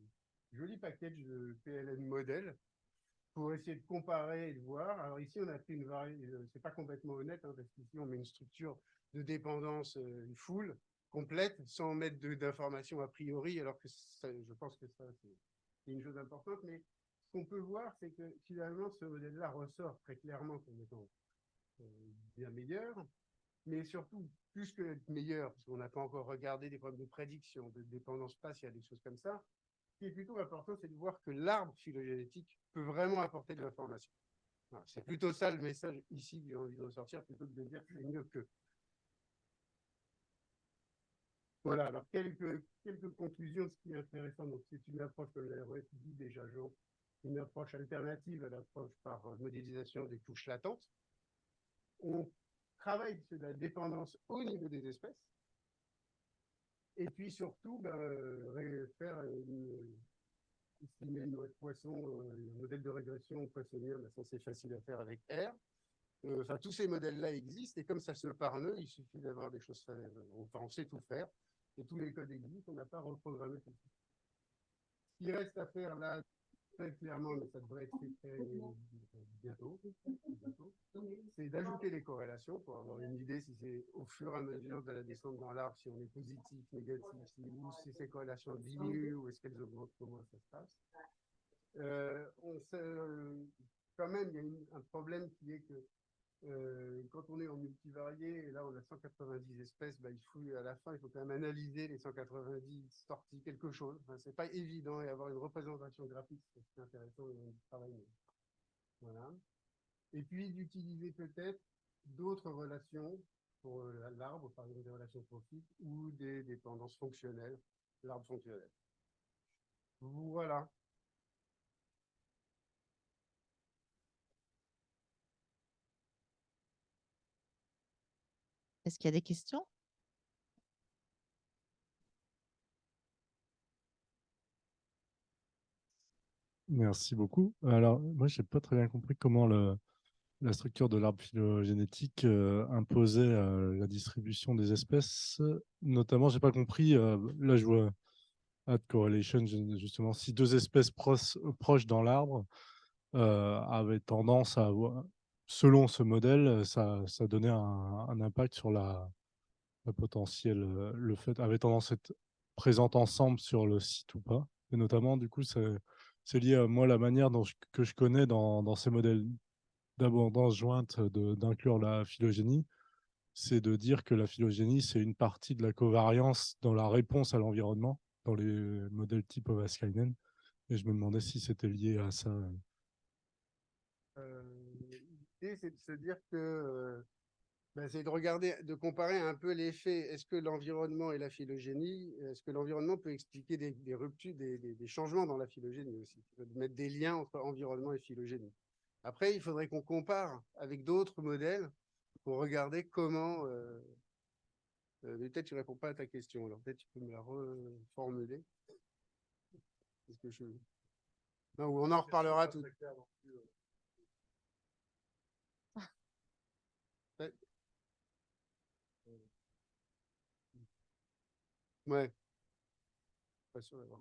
joli package de PLN modèle pour essayer de comparer et de voir. Alors ici, on a pris une variété, c'est pas complètement honnête, hein, parce qu'ici, on met une structure de dépendance full, complète, sans mettre d'informations a priori, alors que ça, je pense que ça, c'est une chose importante. Mais ce qu'on peut voir, c'est que finalement, ce modèle-là ressort très clairement comme étant bien meilleur, mais surtout, plus que être meilleur, parce qu'on n'a pas encore regardé des problèmes de prédiction, de dépendance spatiale, des choses comme ça, ce qui est plutôt important, c'est de voir que l'arbre phylogénétique peut vraiment apporter de l'information. C'est plutôt ça le message ici que j'ai envie de ressortir, plutôt que de dire que c'est mieux que. Voilà, alors quelques conclusions de ce qui est intéressant. Donc, c'est une approche, comme l'a dit déjà Jean, une approche alternative à l'approche par modélisation des couches latentes. On travaille sur la dépendance au niveau des espèces. Et puis surtout, faire estimer une loi de poisson, un modèle de régression poissonnière, ça c'est facile à faire avec R. Enfin, tous ces modèles-là existent, et comme ça se parle, il suffit d'avoir des choses, on sait tout faire, et tous les codes existent, on n'a pas à reprogrammer tout ça. Ce qui reste à faire là, très clairement, mais ça devrait être fait bientôt, c'est d'ajouter les corrélations pour avoir une idée si c'est au fur et à mesure de la descente dans l'arbre, si on est positif, négatif, si ces corrélations diminuent ou est-ce qu'elles augmentent, comment ça se passe. Quand même, il y a un problème qui est que quand on est en multivarié, et là on a 190 espèces, il faut, à la fin, il faut quand même analyser les 190, sortir quelque chose. Enfin, c'est pas évident, et avoir une représentation graphique, c'est intéressant dans le travail. Voilà. Et puis d'utiliser peut-être d'autres relations pour l'arbre, par exemple des relations trophiques ou des dépendances fonctionnelles, l'arbre fonctionnel. Voilà. Est-ce qu'il y a des questions? Merci beaucoup. Alors, moi, je n'ai pas très bien compris comment la structure de l'arbre phylogénétique imposait la distribution des espèces. Notamment, je n'ai pas compris, là, je vois add correlation, justement, si deux espèces proches dans l'arbre avaient tendance à avoir, selon ce modèle, ça donnait un impact sur la potentielle, le fait, avait tendance à être présente ensemble sur le site ou pas. Et notamment, du coup, c'est lié à moi la manière que je connais dans ces modèles d'abondance jointe d'inclure la phylogénie, c'est de dire que la phylogénie, c'est une partie de la covariance dans la réponse à l'environnement, dans les modèles type Ovaskainen. Et je me demandais si c'était lié à ça. L'idée, c'est de se dire que c'est de regarder, de comparer un peu les faits. Est-ce que l'environnement et la phylogénie, est-ce que l'environnement peut expliquer des ruptures, des changements dans la phylogénie aussi, de mettre des liens entre environnement et phylogénie. Après, il faudrait qu'on compare avec d'autres modèles pour regarder comment. Peut-être tu ne réponds pas à ta question, alors peut-être tu peux me la reformuler. Non, on en reparlera tout. Ouais. Pas sûr d'avoir.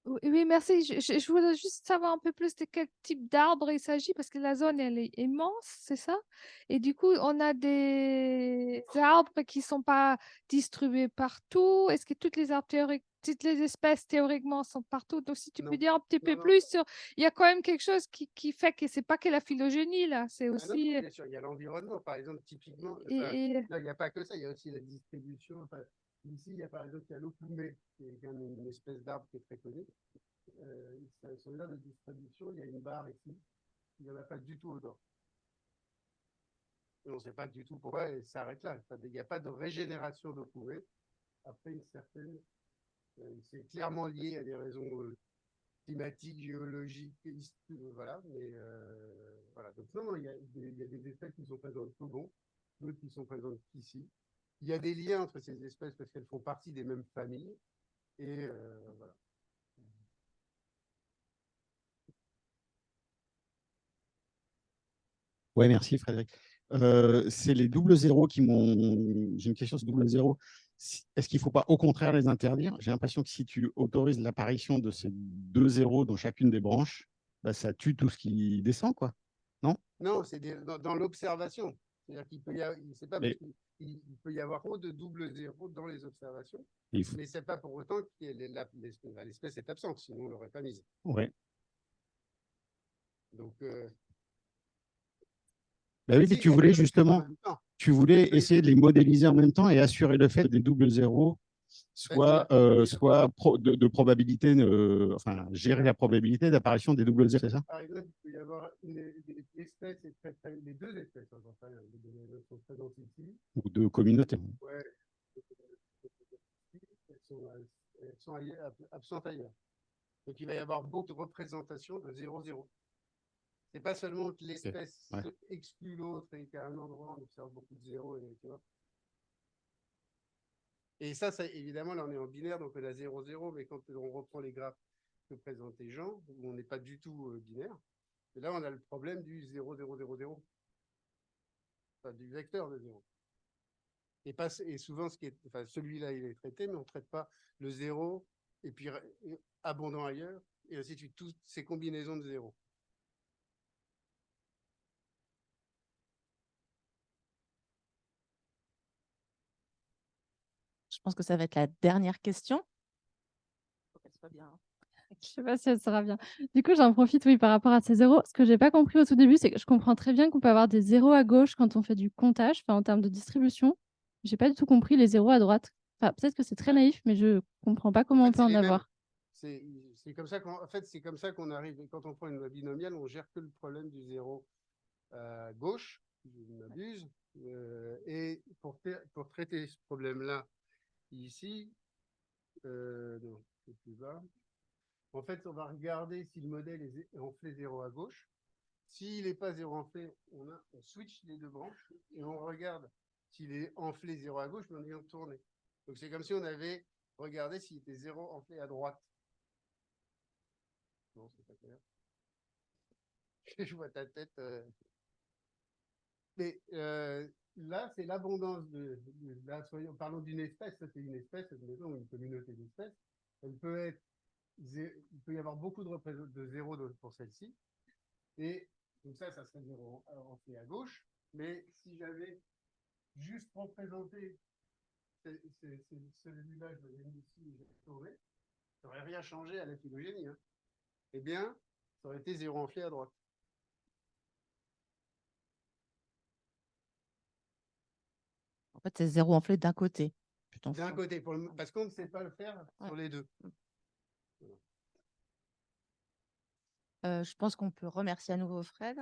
Oui, merci. Je voudrais juste savoir un peu plus de quel type d'arbre il s'agit, parce que la zone, elle est immense, c'est ça? Et du coup, on a des arbres qui ne sont pas distribués partout. Est-ce que toutes toutes les espèces, théoriquement, sont partout? Donc, si tu peux dire un petit peu plus sur... Il y a quand même quelque chose qui fait que ce n'est pas que la phylogénie, là. C'est aussi... bien sûr, il y a l'environnement, par exemple, typiquement. Là, il n'y a pas que ça, il y a aussi la distribution. Ici, il y a par exemple l'opumée, qui est une espèce d'arbre qui est très connue. Son aire de distribution, il y a une barre ici, il n'y en a pas du tout au-dedans. On ne sait pas du tout pourquoi elle s'arrête là. Il n'y a pas de régénération d'opumée. Après une certaine. C'est clairement lié à des raisons climatiques, géologiques, voilà. Mais voilà. Donc, non, il y a des espèces qui sont présentes au Gabon, d'autres qui sont présentes ici. Il y a des liens entre ces espèces parce qu'elles font partie des mêmes familles. Et voilà. Oui, merci Frédéric. c'est les doubles zéros qui m'ont. J'ai une question sur double zéro. Est-ce qu'il ne faut pas au contraire les interdire? J'ai l'impression que si tu autorises l'apparition de ces deux zéros dans chacune des branches, bah, ça tue tout ce qui descend, quoi. Non? Non, c'est dans l'observation. C'est-à-dire qu'il peut y avoir, c'est pas Mais- parce qu'il peut y avoir trop de double zéro dans les observations, Il faut- mais c'est pas pour autant que l'espèce est absente, sinon on l'aurait pas mise. Ouais. Donc, Bah oui, mais si, tu elle voulais peut le faire en justement, même temps. tu voulais Oui. essayer de les modéliser en même temps et assurer le fait que des doubles zéros soit, de probabilité, enfin, gérer la probabilité d'apparition des doubles zéros, c'est ça? Par exemple, il peut y avoir l'espèce, les deux espèces, j'en sais rien, elles sont présentes ici. Ou de communauté. Ouais. Elles sont absentes ailleurs. Donc il va y avoir beaucoup de représentations de 0,0. C'est pas seulement que l'espèce Ouais. exclut l'autre et qu'à un endroit on observe beaucoup de zéros, tu vois. Et ça, évidemment, là on est en binaire, donc on a 0,0, mais quand on reprend les graphes que présentait Jean, où on n'est pas du tout binaire, et là on a le problème du 0,0,0,0. Enfin, du vecteur de 0. Et souvent, enfin, celui-là, il est traité, mais on ne traite pas le 0, et puis abondant ailleurs, et ainsi de suite, toutes ces combinaisons de 0. Je pense que ça va être la dernière question. Faut qu'elle soit bien. Je sais pas si elle sera bien. Du coup, j'en profite, oui, par rapport à ces zéros. Ce que j'ai pas compris au tout début, c'est que je comprends très bien qu'on peut avoir des zéros à gauche quand on fait du comptage, enfin en termes de distribution. J'ai pas du tout compris les zéros à droite. Enfin, peut-être que c'est très naïf, mais je comprends pas comment on peut en avoir. C'est comme ça c'est comme ça qu'on arrive. Et quand on prend une loi binomiale, on gère que le problème du zéro à gauche, je m'abuse. Et pour traiter ce problème-là, ici, non, c'est plus bas. En fait, on va regarder si le modèle est enflé 0 à gauche. S'il n'est pas 0 enflé, on switch les deux branches et on regarde s'il est enflé 0 à gauche, mais en ayant tourné. Donc c'est comme si on avait regardé s'il était 0 enflé à droite. Non, c'est pas clair. Je vois ta tête. Mais là, c'est l'abondance là, parlons d'une espèce, ça c'est une espèce, admettons, une communauté d'espèces. Elle peut être il peut y avoir beaucoup de zéros pour celle-ci. Et donc ça serait 0 enflé à gauche. Mais si j'avais juste représenté celui-là, je l'avais mis ici, j'ai tourné, ça n'aurait rien changé à la phylogénie. Hein. Eh bien, ça aurait été 0 enflé à droite. En fait, c'est 0 enflé d'un côté. D'un côté, parce qu'on ne sait pas le faire sur les deux. Je pense qu'on peut remercier à nouveau Fred.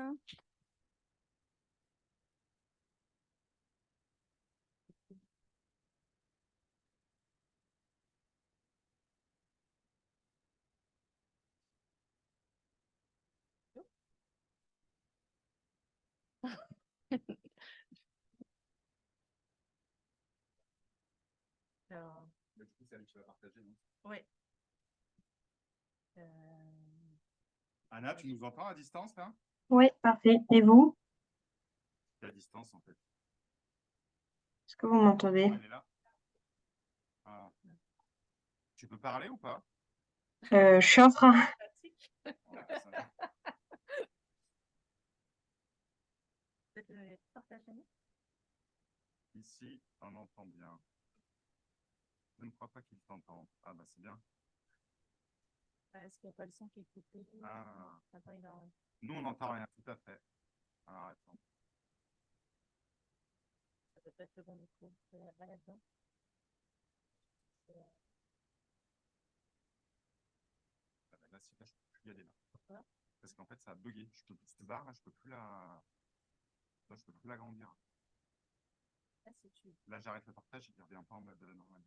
Alors, Du coup, c'est elle qui va partager, non? oui. Anna, tu nous entends à distance, là? Oui, parfait. Et vous? C'est à distance, en fait. Est-ce que vous m'entendez? Elle est là. Ah. Tu peux parler ou pas? Je suis en train. Ici, on entend bien. Je ne crois pas qu'il t'entende. Ah, bah c'est bien. Est-ce qu'il n'y a pas le son qui est coupé? Ah. Nous, on n'entend rien, tout à fait. Alors, attends. Ça peut être le bon micro. Là-dedans. Là, si là, je peux plus y aller là. Parce qu'en fait, ça a bugué. Cette barre, là, je peux plus l'agrandir. Là, j'arrête le partage et il ne revient pas en mode normal.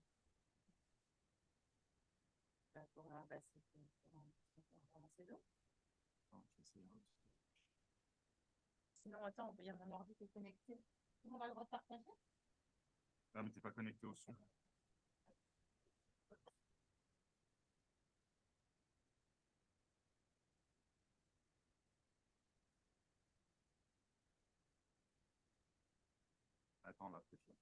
Sinon, attends, il y a un ordi qui est connecté. On a le droit de partager? Ah, mais tu n'es pas connecté au son. prendre après ça.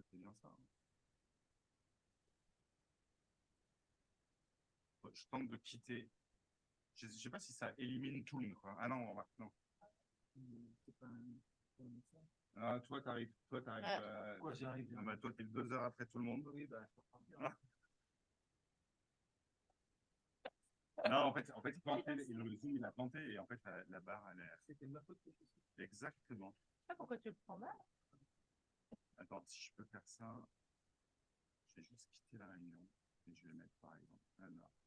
C'est bien ça. Je tente de quitter. Je ne sais pas si ça élimine tout le monde, quoi. Ah non, on va. Non. Ah, toi, t'arrives. Toi, t'arrives. Pourquoi j'arrive? Ah bah, toi, t'es 2 heures après tout le monde. Oui, bah, Non, en fait, il plantait, le zoom, il a planté et en fait, la barre, elle est. c'était de ma faute. Exactement. Ah, pourquoi tu le prends mal? Attends, si je peux faire ça, je vais juste quitter la réunion et je vais mettre par exemple un heure.